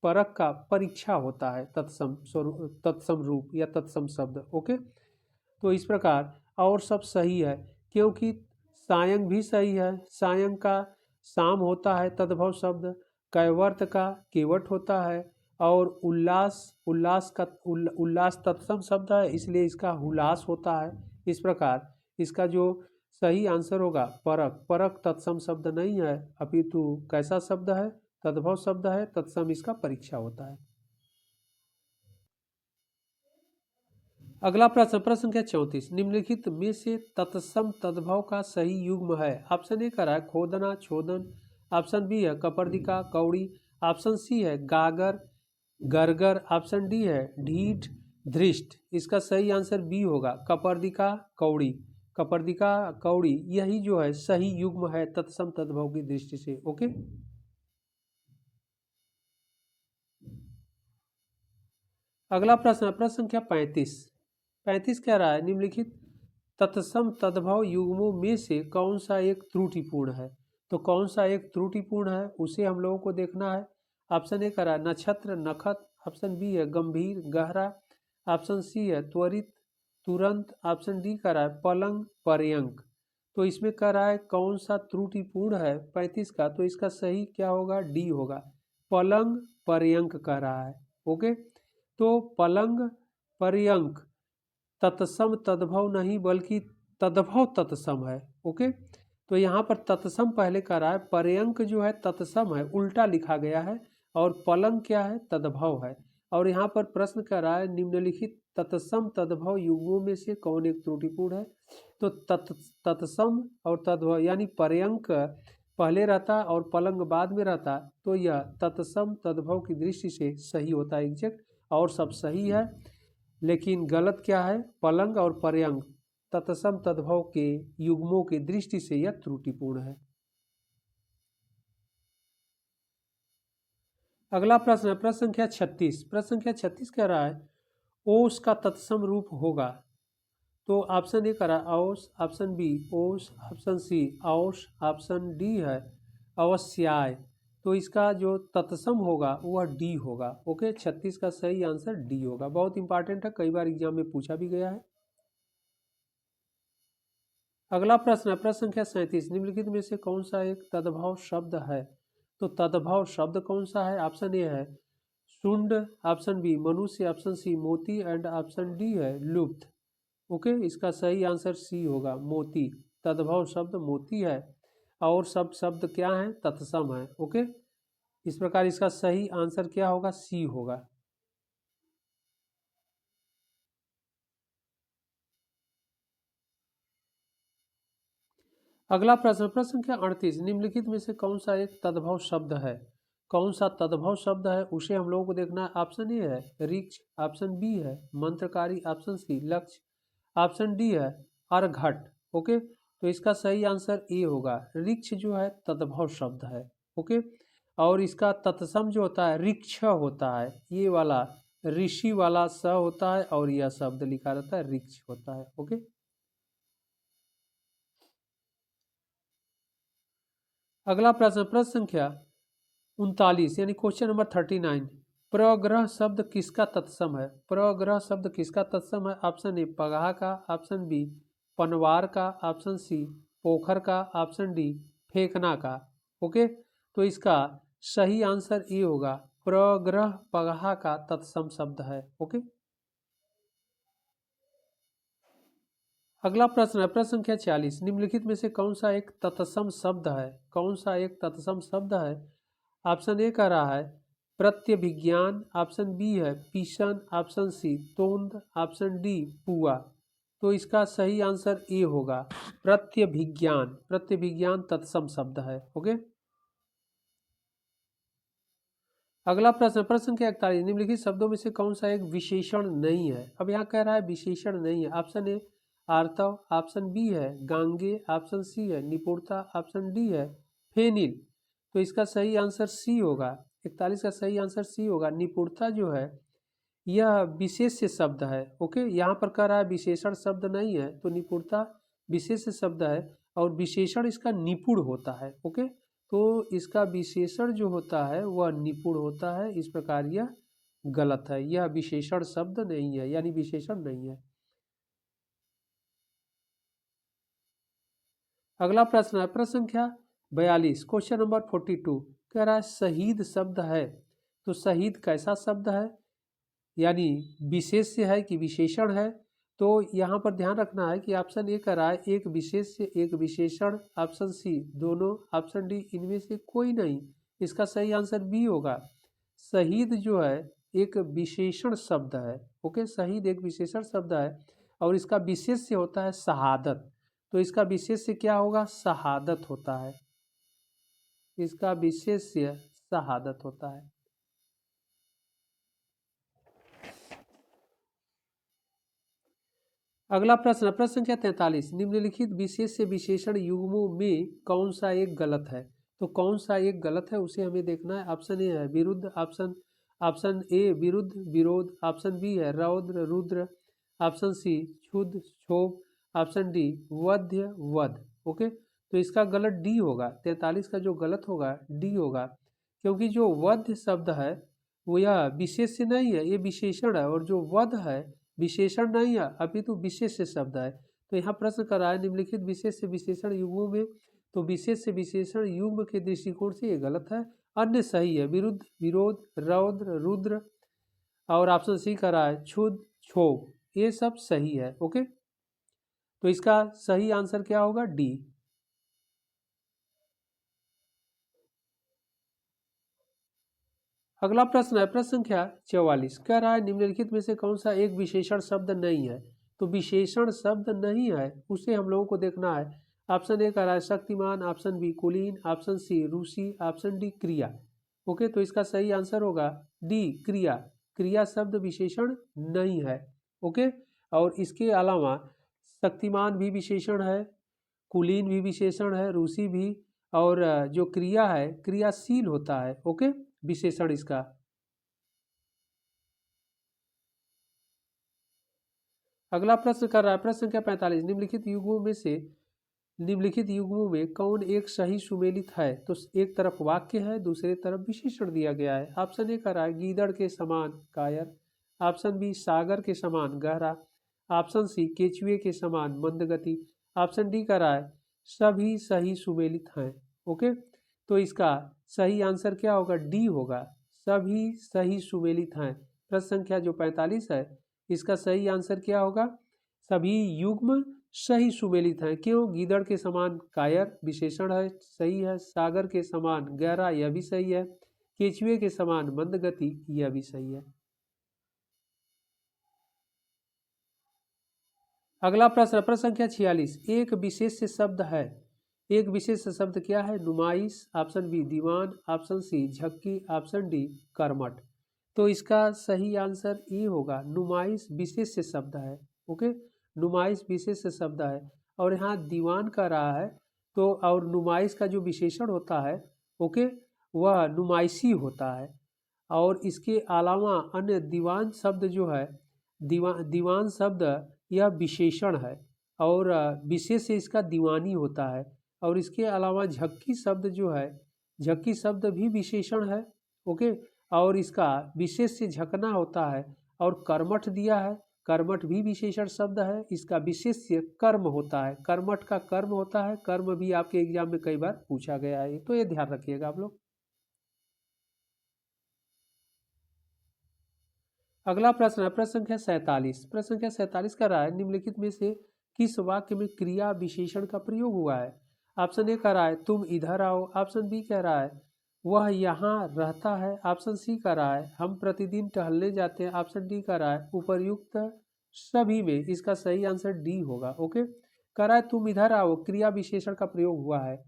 परख का परीक्षा होता है तत्सम स्वरूप, तत्सम रूप या तत्सम शब्द। ओके, तो इस प्रकार और सब सही है, क्योंकि सायंग भी सही है। सायंग का शाम होता है तद्भव शब्द, कैवर्त का केवट होता है और उल्लास उल्लास का उल्लास तत्सम शब्द है, इसलिए इसका हुलास होता है। इस प्रकार इसका जो सही आंसर होगा परक। परक तत्सम शब्द नहीं है, अपितु कैसा शब्द है, तद्भव शब्द है। तत्सम इसका परीक्षा होता है। अगला प्रश्न प्रश्न संख्या 34 निम्नलिखित में से तत्सम तद्भव का सही युग्म है। ऑप्शन ए करा है खोदना छोदन, ऑप्शन बी है कपर्दिका कौड़ी, ऑप्शन सी है गागर गरगर, ऑप्शन डी है ढीठ धृष्ट। इसका सही आंसर बी होगा कपर्दिका कौड़ी। कपर्दिका कौड़ी यही जो है सही युग्म है तत्सम तद्भव की दृष्टि से। ओके, अगला प्रश्न है प्रश्न संख्या 35 कह रहा है निम्नलिखित तत्सम तद्भव युग्मों में से कौन सा एक त्रुटिपूर्ण है। तो कौन सा एक त्रुटिपूर्ण है उसे हम लोगों को देखना है। ऑप्शन ए कह रहा है नक्षत्र नखत, ऑप्शन बी है गंभीर गहरा, ऑप्शन सी है त्वरित तुरंत, ऑप्शन डी कह रहा है पलंग पर्यंक। तो इसमें कह रहा है कौन सा त्रुटिपूर्ण है 35 का, तो इसका सही क्या होगा, डी होगा पलंग पर्यंक कह रहा है। ओके, तो पलंग पर्यंक तत्सम तद्भव नहीं बल्कि तद्भव तत्सम है। ओके, तो यहाँ पर तत्सम पहले कर रहा है, पर्यंक जो है तत्सम है, उल्टा लिखा गया है, और पलंग क्या है, तद्भव है। और यहाँ पर प्रश्न कर रहा है निम्नलिखित तत्सम तद्भव युग्मों में से कौन एक त्रुटिपूर्ण है। तो तत्सम और तद्भव यानी पर्यंक पहले रहता और पलंग बाद में रहता, तो यह तत्सम तद्भव की दृष्टि से सही होता है एग्जैक्ट, और सब सही है। लेकिन गलत क्या है, पलंग और पर्यंक तत्सम तद्भव के युग्मों की दृष्टि से यह त्रुटिपूर्ण है। अगला प्रश्न है प्रश्न संख्या 36 कह रहा है ओस का तत्सम रूप होगा। तो ऑप्शन ए करा औस, ऑप्शन बी ओस, ऑप्शन सी औस, ऑप्शन डी है अवश्याय। तो इसका जो तत्सम होगा वह डी होगा। ओके, 36 का सही आंसर डी होगा। बहुत इंपॉर्टेंट है, कई बार एग्जाम में पूछा भी गया है। अगला प्रश्न है प्रश्न संख्या 37, निम्नलिखित में से कौन सा एक तद्भव शब्द है। तो तद्भव शब्द कौन सा है। ऑप्शन ए है शुंड, ऑप्शन बी मनुष्य, ऑप्शन सी मोती एंड ऑप्शन डी है लुप्त। ओके, इसका सही आंसर सी होगा मोती। तद्भव शब्द मोती है और सब शब्द क्या है तत्सम है। ओके, इस प्रकार इसका सही आंसर क्या होगा सी होगा। अगला प्रश्न प्रश्न संख्या 38, निम्नलिखित में से कौन सा एक तद्भव शब्द है। कौन सा तद्भव शब्द है उसे हम लोगों को देखना है। ऑप्शन ए है ऋक्ष, ऑप्शन बी है मंत्रकारी, ऑप्शन सी लक्ष्य, ऑप्शन डी है अर्घट। ओके, तो इसका सही आंसर ए होगा। ऋक्ष जो है तद्भव शब्द है। ओके, और इसका तत्सम जो होता है ऋक्ष होता है, ये वाला ऋषि वाला स होता है और यह शब्द लिखा रहता है ऋक्ष होता है। ओके, अगला प्रश्न प्रश्न संख्या 39 यानी क्वेश्चन नंबर 39, प्रग्रह शब्द किसका तत्सम है। प्रग्रह शब्द किसका तत्सम है। ऑप्शन ए पगहा का, ऑप्शन बी पनवार का, ऑप्शन सी पोखर का, ऑप्शन डी फेंकना का। ओके, तो इसका सही आंसर ये होगा प्रग्रह पगहा का तत्सम शब्द है। ओके, अगला प्रश्न है प्रश्न संख्या 46, निम्नलिखित में से कौन सा एक तत्सम शब्द है। कौन सा एक तत्सम शब्द है। ऑप्शन ए कह रहा है प्रत्यभिज्ञान, ऑप्शन बी है पीसन, ऑप्शन सी तोंद, ऑप्शन डी पुआ। तो इसका सही आंसर ए होगा प्रत्यभिज्ञान। प्रत्यभिज्ञान तत्सम शब्द है। ओके, अगला प्रश्न प्रश्न संख्या 41, निम्नलिखित शब्दों में से कौन सा एक विशेषण नहीं है। अब यहाँ कह रहा है विशेषण नहीं है। ऑप्शन ए आर्तव, ऑप्शन बी है गांगे, ऑप्शन सी है निपुणता, ऑप्शन डी है फेनिल। तो इसका सही आंसर सी होगा। 41 का सही आंसर सी होगा। निपुणता जो है यह विशेष शब्द है। ओके, यहाँ पर कह रहा है विशेषण शब्द नहीं है, तो निपुणता विशेष शब्द है और विशेषण इसका निपुण होता है। ओके, तो इसका विशेषण जो होता है वह निपुण होता है। इस प्रकार यह गलत है, यह विशेषण शब्द नहीं है, यानी विशेषण नहीं है। अगला प्रश्न है प्रश्न संख्या 42, क्वेश्चन नंबर 42, कह रहा है शहीद शब्द है। तो शहीद कैसा शब्द है, यानी विशेष्य है कि विशेषण है। तो यहाँ पर ध्यान रखना है कि ऑप्शन ए कह रहा है एक विशेष्य एक विशेषण, ऑप्शन सी दोनों, ऑप्शन डी इनमें से कोई नहीं। इसका सही आंसर बी होगा। शहीद जो है एक विशेषण शब्द है। ओके, शहीद एक विशेषण शब्द है और इसका विशेष्य होता है शहादत। तो इसका विशेष्य क्या होगा शहादत होता है। इसका विशेष्य शहादत होता है। अगला प्रश्न प्रश्न संख्या 43, निम्नलिखित विशेष से विशेषण युग्मों में कौन सा एक गलत है। तो कौन सा एक गलत है उसे हमें देखना है। ऑप्शन ए है विरुद्ध, ऑप्शन ऑप्शन ए विरुद्ध विरोध, ऑप्शन बी है रौद्र रुद्र, ऑप्शन सी क्षुद्र क्षोभ, ऑप्शन डी वध्य वध। ओके, तो इसका गलत डी होगा। 43 का जो गलत होगा डी होगा, क्योंकि जो वध्य शब्द है वो यह विशेष्य नहीं है, ये विशेषण है। और जो वध है विशेषण नहीं है अपितु विशेष्य शब्द है। तो यहाँ प्रश्न कर रहा है निम्नलिखित विशेष से विशेषण युग्मों में, तो विशेष से विशेषण युग्म के दृष्टिकोण से ये गलत है। अन्य सही है विरुद्ध विरोध रौद्र रुद्र और ऑप्शन सी कर रहा है क्षुद्र क्षोभ, ये सब सही है। ओके, तो इसका सही आंसर क्या होगा डी। अगला प्रश्न है प्रश्न संख्या 44, कह रहा है निम्नलिखित में से कौन सा एक विशेषण शब्द नहीं है। तो विशेषण शब्द नहीं है उसे हम लोगों को देखना है। ऑप्शन ए कह रहा है शक्तिमान, ऑप्शन बी कुलीन, ऑप्शन सी रूसी, ऑप्शन डी क्रिया। ओके, तो इसका सही आंसर होगा डी क्रिया। क्रिया शब्द विशेषण नहीं है। ओके, और इसके अलावा शक्तिमान भी विशेषण है, कुलीन भी विशेषण है, रूसी भी, और जो क्रिया है क्रियाशील होता है। ओके, विशेषण इसका। अगला प्रश्न कर रहा है प्रश्न संख्या 45, निम्नलिखित युग्मों में कौन एक सही सुमेलित है? तो एक तरफ वाक्य है, दूसरे तरफ विशेषण दिया गया है। ऑप्शन ए कर रहा है गीदड़ के समान कायर, ऑप्शन बी सागर के समान गहरा, ऑप्शन सी केचुए के समान मंदगति, ऑप्शन डी कर रहा है सभी सही सुमेलित हैं। ओके, तो इसका सही आंसर क्या होगा? डी होगा, सभी सही सुमेलित हैं। प्रश्न संख्या जो 45 है इसका सही आंसर क्या होगा? सभी युग्म सही सुमेलित हैं। क्यों? गीदड़ के समान कायर विशेषण है, सही है। सागर के समान गहरा, यह भी सही है। केचुए के समान मंदगति, यह भी सही है। अगला प्रश्न प्रश्न संख्या 46, एक विशेष शब्द है। एक विशेष शब्द क्या है? नुमाइश, ऑप्शन बी दीवान, ऑप्शन सी झक्की, ऑप्शन डी कर्मठ। तो इसका सही आंसर ये होगा, नुमाइश विशेष शब्द है। ओके, नुमाइश विशेष शब्द है। और यहाँ दीवान का रहा है तो, और नुमाइश का जो विशेषण होता है ओके वह नुमाइशी होता है। और इसके अलावा अन्य दीवान शब्द जो है, दीवान शब्द यह विशेषण है और विशेष से इसका दीवानी होता है। और इसके अलावा झक्की शब्द जो है, झक्की शब्द भी विशेषण है। ओके, और इसका विशेष से झकना होता है। और कर्मठ दिया है, कर्मठ भी विशेषण शब्द है, इसका विशेष से कर्म होता है। कर्मठ का कर्म होता है, कर्म भी आपके एग्जाम में कई बार पूछा गया है, तो ये ध्यान रखिएगा आप लोग। अगला प्रश्न है प्रश्न संख्या 47, प्रश्न संख्या 47 का रहा है निम्नलिखित में से किस वाक्य में क्रिया विशेषण का प्रयोग हुआ है? ऑप्शन ए कह रहा है तुम इधर आओ, ऑप्शन बी कह रहा है वह यहाँ रहता है, ऑप्शन सी कह रहा है हम प्रतिदिन टहलने जाते हैं, ऑप्शन डी कह रहा है उपर्युक्त सभी में। इसका सही आंसर डी होगा। ओके, कह रहा है तुम इधर आओ क्रिया विशेषण का प्रयोग हुआ है।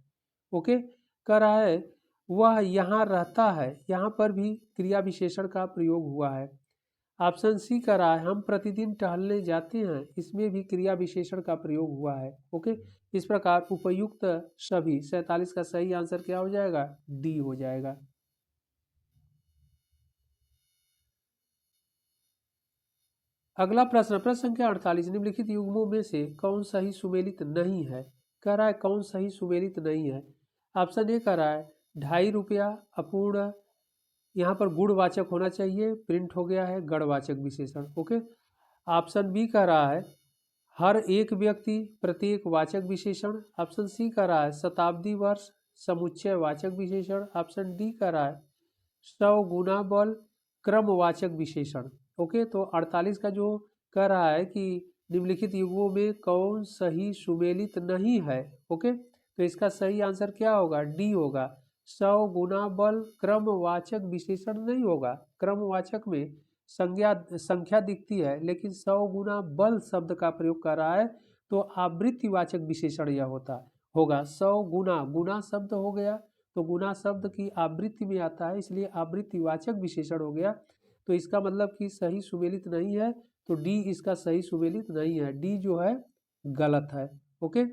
ओके, कह रहा है वह यहाँ रहता है, यहाँ पर भी क्रिया विशेषण का प्रयोग हुआ है। ऑप्शन सी का रहा है हम प्रतिदिन टहलने जाते हैं, इसमें भी क्रिया विशेषण का प्रयोग हुआ है। ओके, इस प्रकार उपयुक्त सभी 47 का सही आंसर क्या हो जाएगा? डी हो जाएगा। अगला प्रश्न प्रश्न संख्या 48, निम्नलिखित युग्मों में से कौन सही सुमेलित नहीं है? कह रहा है कौन सही सुमेलित नहीं है? ऑप्शन ए कह रहा है 2.5 रुपया अपूर्ण, यहाँ पर गुणवाचक होना चाहिए, प्रिंट हो गया है गणवाचक विशेषण। ओके, ऑप्शन बी कह रहा है हर एक व्यक्ति प्रत्येक वाचक विशेषण, ऑप्शन सी कह रहा है शताब्दी वर्ष समुच्चय वाचक विशेषण, ऑप्शन डी कह रहा है 100 गुना बल क्रमवाचक विशेषण। ओके, तो 48 का जो कह रहा है कि निम्नलिखित युग्मों में कौन सही सुमेलित नहीं है। ओके, तो इसका सही आंसर क्या होगा? डी होगा, 100 गुना बल क्रमवाचक विशेषण नहीं होगा। क्रमवाचक में संख्या दिखती है, लेकिन 100 गुना बल शब्द का प्रयोग कर रहा है तो आवृत्तिवाचक विशेषण यह होगा। 100 गुना, गुना शब्द हो गया तो गुना शब्द की आवृत्ति में आता है, इसलिए आवृत्तिवाचक विशेषण हो गया। तो इसका मतलब कि सही सुमेलित नहीं है, तो डी इसका सही सुमेलित नहीं है, डी जो है गलत है। ओके,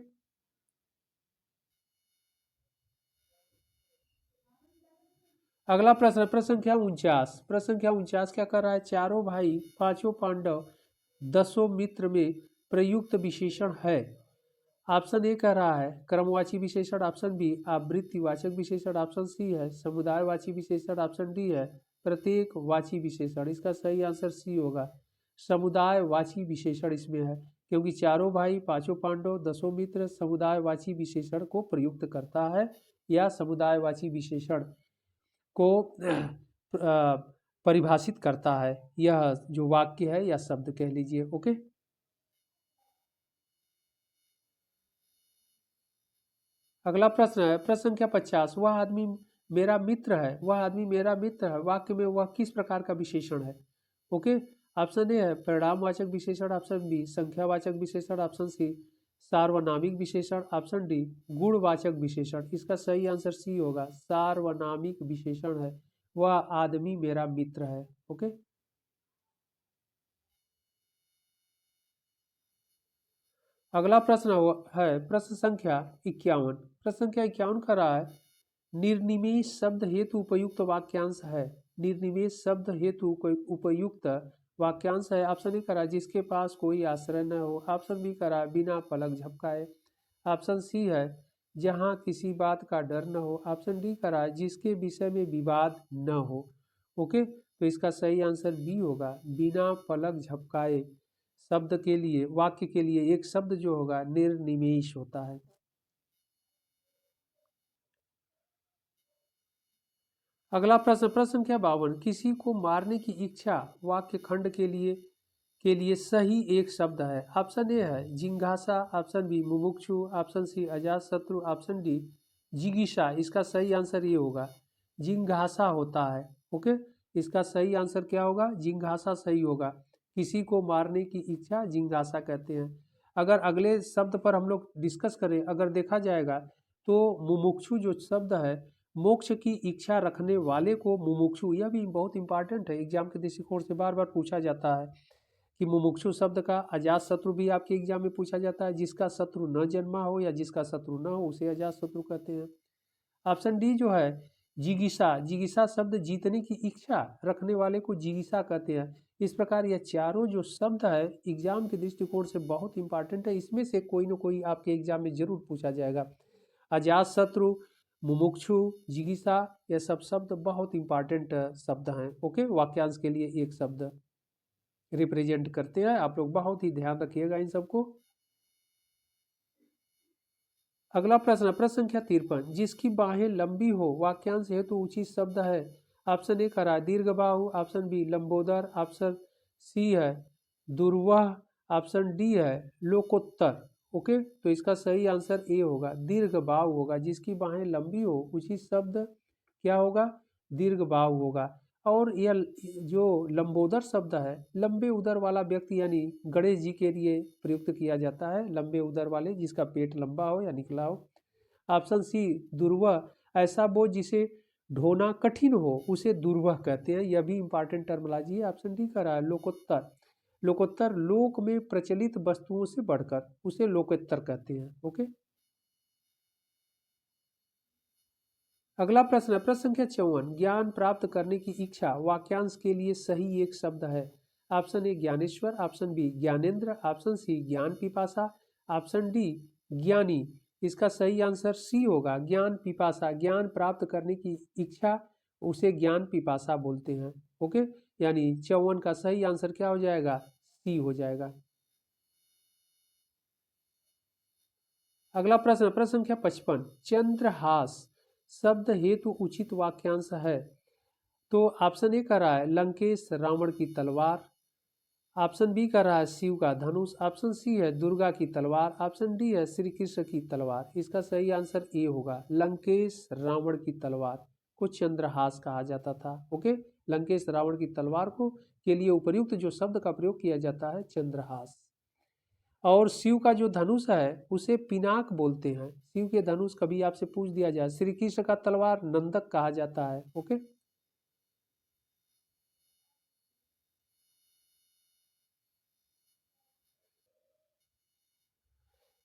अगला प्रश्न प्रश्न संख्या 49, प्रश्न संख्या 49 क्या कर रहा है? चारों भाई पांचों पांडव 10 मित्र में प्रयुक्त विशेषण है। ऑप्शन ए कह रहा है क्रमवाची विशेषण, ऑप्शन बी आवृत्तिवाचक विशेषण, ऑप्शन सी है समुदायवाची विशेषण, ऑप्शन डी है प्रत्येक वाची विशेषण। इसका सही आंसर सी होगा, समुदायवाची विशेषण इसमें है, क्योंकि चारों भाई पांचों पांडव 10 मित्र समुदायवाची विशेषण को प्रयुक्त करता है या समुदायवाची विशेषण को परिभाषित करता है, यह जो वाक्य है या शब्द कह लीजिए। ओके, अगला प्रश्न है प्रश्न संख्या 50, वह आदमी मेरा मित्र है, वह आदमी मेरा मित्र है वाक्य में वह किस प्रकार का विशेषण है? ओके, ऑप्शन ए है परिणामवाचक विशेषण, ऑप्शन बी संख्यावाचक विशेषण, ऑप्शन सी सार्वनामिक विशेषण, ऑप्शन डी गुणवाचक विशेषण। इसका सही आंसर सी होगा, सार्वनामिक विशेषण है, वह आदमी मेरा मित्र है। ओके, अगला प्रश्न है प्रश्न संख्या 51, प्रश्न संख्या 51 का रहा है निर्निमेष शब्द हेतु उपयुक्त वाक्यांश है। निर्निमेष शब्द हेतु उपयुक्त वाक्यांश है। ऑप्शन ए करा जिसके पास कोई आश्रय न हो। ऑप्शन बी करा बिना पलक झपकाए। ऑप्शन सी है जहाँ किसी बात का डर न हो। ऑप्शन डी करा जिसके विषय में विवाद न हो। ओके, तो इसका सही आंसर बी होगा, बिना पलक झपकाए। शब्द के लिए, वाक्य के लिए एक शब्द जो होगा निर्निमेष होता है। अगला प्रश्न, प्रश्न संख्या 52, किसी को मारने की इच्छा वाक्य खंड के लिए सही एक शब्द है। ऑप्शन ए है जिज्ञासा, ऑप्शन बी मुमुक्षु, ऑप्शन सी अजातशत्रु, ऑप्शन डी जिगीषा। इसका सही आंसर ये होगा जिज्ञासा होता है। ओके, इसका सही आंसर क्या होगा, जिज्ञासा सही होगा। किसी को मारने की इच्छा जिज्ञासा कहते हैं। अगर अगले शब्द पर हम लोग डिस्कस करें, अगर देखा जाएगा तो मुमुक्षु जो शब्द है, मोक्ष की इच्छा रखने वाले को मुमुक्षु, यह भी बहुत इंपॉर्टेंट है, एग्जाम के दृष्टिकोण से बार बार पूछा जाता है कि मुमुक्षु शब्द का अजात शत्रु भी आपके एग्जाम में पूछा जाता है। जिसका शत्रु न जन्मा हो या जिसका शत्रु न हो उसे अजात शत्रु कहते हैं। ऑप्शन डी जो है जिगीषा, जिगीषा शब्द जीतने की इच्छा रखने वाले को जिगीषा कहते हैं। इस प्रकार यह चारों जो शब्द है एग्जाम के दृष्टिकोण से बहुत इंपॉर्टेंट है, इसमें से कोई ना कोई आपके एग्जाम में जरूर पूछा जाएगा। अजात शत्रु, मुमुक्षु, जिगीषा, यह सब शब्द बहुत इंपॉर्टेंट शब्द हैं। ओके, वाक्यांश के लिए एक शब्द रिप्रेजेंट करते हैं। आप लोग बहुत ही ध्यान रखिएगा इन सबको। अगला प्रश्न, प्रश्न संख्या 53, जिसकी बाहें लंबी हो वाक्यांश हेतु उचित शब्द है। ऑप्शन ए करा दीर्घ बाहु, ऑप्शन बी लंबोदर, ऑप्शन सी है दुर्वाह, ऑप्शन डी है लोकोत्तर। ओके, तो इसका सही आंसर ए होगा, दीर्घ बाहु होगा। जिसकी बाहें लंबी हो उचित शब्द क्या होगा, दीर्घ बाहु होगा। और यह जो लंबोदर शब्द है, लंबे उदर वाला व्यक्ति यानी गणेश जी के लिए प्रयुक्त किया जाता है, लंबे उदर वाले जिसका पेट लंबा हो या निकला हो। ऑप्शन सी दुर्वह, ऐसा बोझ जिसे ढोना कठिन हो उसे दुर्वह कहते हैं, यह भी इंपॉर्टेंट टर्मोलॉजी है। ऑप्शन डी का रहा है लोकोत्तर, लोकोत्तर लोक में प्रचलित वस्तुओं से बढ़कर उसे लोकोत्तर कहते हैं। ओके, अगला प्रश्न है प्रश्न संख्या 54, ज्ञान प्राप्त करने की इच्छा वाक्यांश के लिए सही एक शब्द है। ऑप्शन ए ज्ञानेश्वर, ऑप्शन बी ज्ञानेंद्र, ऑप्शन सी ज्ञान पिपासा, ऑप्शन डी ज्ञानी। इसका सही आंसर सी होगा, ज्ञान पिपासा। ज्ञान प्राप्त करने की इच्छा उसे ज्ञान पिपासा बोलते हैं। ओके, यानी 54 का सही आंसर क्या हो जाएगा, सी हो जाएगा। अगला प्रश्न, प्रश्न संख्या 55, चंद्रहास शब्द हेतु उचित वाक्यांश है। तो ऑप्शन ए कर रहा है लंकेश रावण की तलवार, ऑप्शन बी कर रहा है शिव का धनुष, ऑप्शन सी है दुर्गा की तलवार, ऑप्शन डी है श्री कृष्ण की तलवार। इसका सही आंसर ए होगा, लंकेश रावण की तलवार को चंद्रहास कहा जाता था। ओके, लंकेश रावण की तलवार को के लिए उपयुक्त जो शब्द का प्रयोग किया जाता है चंद्रहास। और शिव का जो धनुष है उसे पिनाक बोलते हैं। शिव के धनुष कभी आपसे पूछ दिया जाए, श्री कृष्ण का तलवार नंदक कहा जाता है। ओके,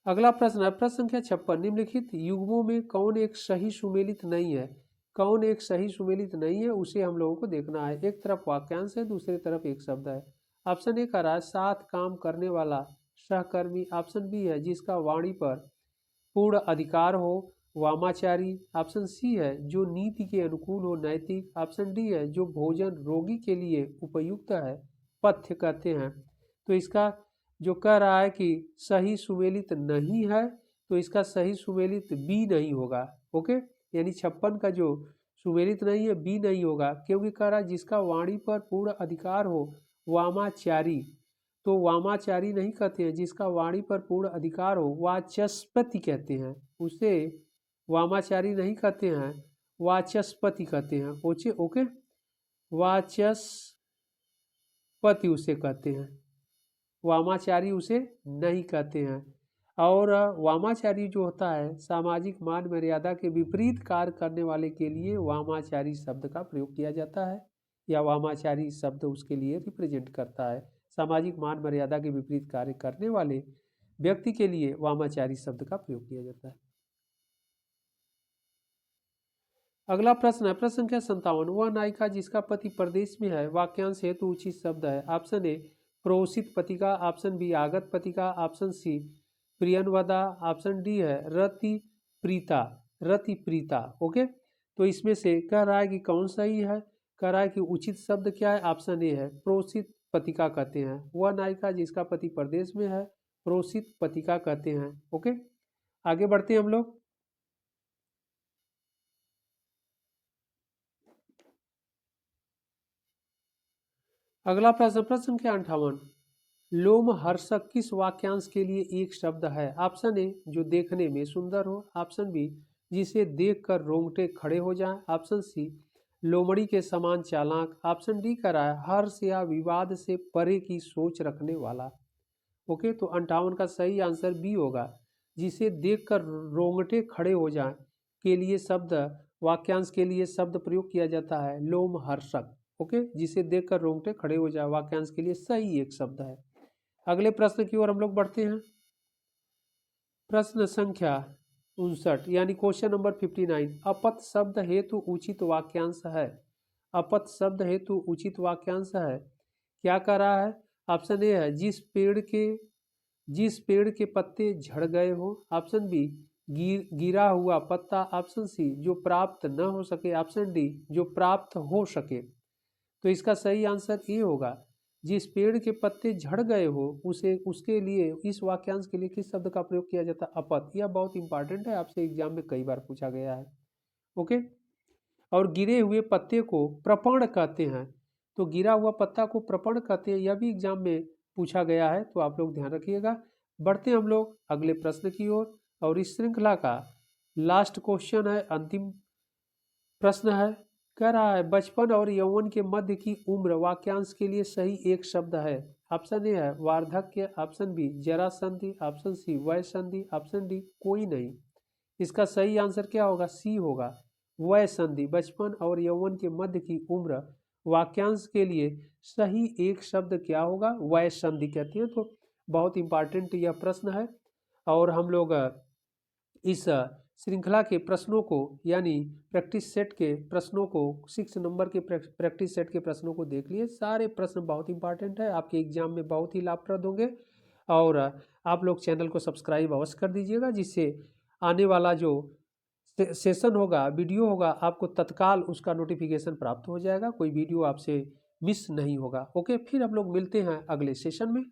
अगला प्रश्न है प्रश्न संख्या 56, निम्नलिखित युग्मों में कौन एक सही सुमेलित नहीं है। कौन एक सही सुमेलित नहीं है उसे हम लोगों को देखना है। एक तरफ वाक्यांश है, दूसरी तरफ एक शब्द है। ऑप्शन ए का रहा है साथ काम करने वाला सहकर्मी, ऑप्शन बी है जिसका वाणी पर पूर्ण अधिकार हो वामाचारी, ऑप्शन सी है जो नीति के अनुकूल हो नैतिक, ऑप्शन डी है जो भोजन रोगी के लिए उपयुक्त है पथ्य कहते हैं। तो इसका जो कह रहा है कि सही सुमेलित नहीं है, तो इसका सही सुमेलित बी नहीं होगा। ओके, यानी 56 का जो सुमेलित नहीं है बी नहीं होगा, क्योंकि कह रहा है जिसका वाणी पर पूर्ण अधिकार हो वामाचारी। तो वामाचारी नहीं कहते हैं, जिसका वाणी पर पूर्ण अधिकार हो वाचस्पति कहते हैं उसे, वामाचारी नहीं कहते हैं, वाचस्पति कहते हैं। ओके ओके, वाचस्पति उसे कहते हैं, वामाचारी उसे नहीं कहते हैं। और वामाचारी जो होता है सामाजिक मान मर्यादा के विपरीत कार्य करने वाले के लिए वामाचारी शब्द का प्रयोग किया जाता है, या वामाचारी शब्द उसके लिए रिप्रेजेंट करता है। सामाजिक मान मर्यादा के विपरीत कार्य करने वाले व्यक्ति के लिए वामाचारी शब्द का प्रयोग किया जाता है। अगला प्रश्न है प्रश्न संख्या 57। वह नायिका जिसका पति परदेश में है वाक्यांश हेतु उचित शब्द है। ऑप्शन ए प्रोषित पतिका, ऑप्शन बी आगत पतिका, ऑप्शन सी प्रियनवदा, ऑप्शन डी है रति प्रीता, रति प्रीता। ओके, तो इसमें से कह रहा है कि कौन सही है, कह रहा है कि उचित शब्द क्या है। ऑप्शन ए है प्रोषित पतिका कहते हैं। वह नायिका जिसका पति परदेश में है प्रोषित पतिका कहते हैं। ओके, आगे बढ़ते हैं हम लोग। अगला प्रश्न प्रश्न संख्या 58। लोमहर्षक किस वाक्यांश के लिए एक शब्द है। ऑप्शन ए जो देखने में सुंदर हो, ऑप्शन बी जिसे देखकर रोंगटे खड़े हो जाएं, ऑप्शन सी लोमड़ी के समान चालाक, ऑप्शन डी कह रहा है हर्ष या विवाद से परे की सोच रखने वाला। ओके, तो 58 का सही आंसर बी होगा, जिसे देखकर रोंगटे खड़े हो जाएं के लिए शब्द, वाक्यांश के लिए शब्द प्रयोग किया जाता है लोमहर्षक। ओके, जिसे देखकर रोंगटे खड़े हो जाए वाक्यांश के लिए सही एक शब्द है। अगले प्रश्न की ओर हम लोग बढ़ते हैं। प्रश्न संख्या 59 यानी क्वेश्चन नंबर 59। अपत शब्द हेतु उचित वाक्यांश है। अपत शब्द हेतु उचित वाक्यांश है, क्या कह रहा है। ऑप्शन ए है जिस पेड़ के पत्ते झड़ गए हो, ऑप्शन बी गिरा हुआ पत्ता, ऑप्शन सी जो प्राप्त न हो सके, ऑप्शन डी जो प्राप्त हो सके। तो इसका सही आंसर ये होगा, जिस पेड़ के पत्ते झड़ गए हो उसे, उसके लिए इस वाक्यांश के लिए किस शब्द का प्रयोग किया जाता है। अपत। यह बहुत इंपॉर्टेंट है, आपसे एग्जाम में कई बार पूछा गया है। ओके, और गिरे हुए पत्ते को प्रपर्ण कहते हैं। तो गिरा हुआ पत्ता को प्रपर्ण कहते हैं, यह भी एग्जाम में पूछा गया है, तो आप लोग ध्यान रखिएगा। बढ़ते हम लोग अगले प्रश्न की ओर, और इस श्रृंखला का लास्ट क्वेश्चन है, अंतिम प्रश्न है। कह रहा है बचपन और यौवन के मध्य की उम्र वाक्यांश के लिए सही एक शब्द है। ऑप्शन ए है वार्धक्य, ऑप्शन बी जरासंधि, ऑप्शन सी वय संधि, ऑप्शन डी कोई नहीं। इसका सही आंसर क्या होगा, सी होगा वय संधि। बचपन और यौवन के मध्य की उम्र वाक्यांश के लिए सही एक शब्द क्या होगा, वय संधि कहते हैं। तो बहुत इंपॉर्टेंट यह प्रश्न है, और हम लोग इस श्रृंखला के प्रश्नों को यानी प्रैक्टिस सेट के प्रश्नों को, 6 नंबर के प्रैक्टिस सेट के प्रश्नों को देख लिए। सारे प्रश्न बहुत इंपॉर्टेंट है, आपके एग्जाम में बहुत ही लाभप्रद होंगे। और आप लोग चैनल को सब्सक्राइब अवश्य कर दीजिएगा, जिससे आने वाला जो सेशन होगा, वीडियो होगा, आपको तत्काल उसका नोटिफिकेशन प्राप्त हो जाएगा, कोई वीडियो आपसे मिस नहीं होगा। ओके, फिर हम लोग मिलते हैं अगले सेशन में।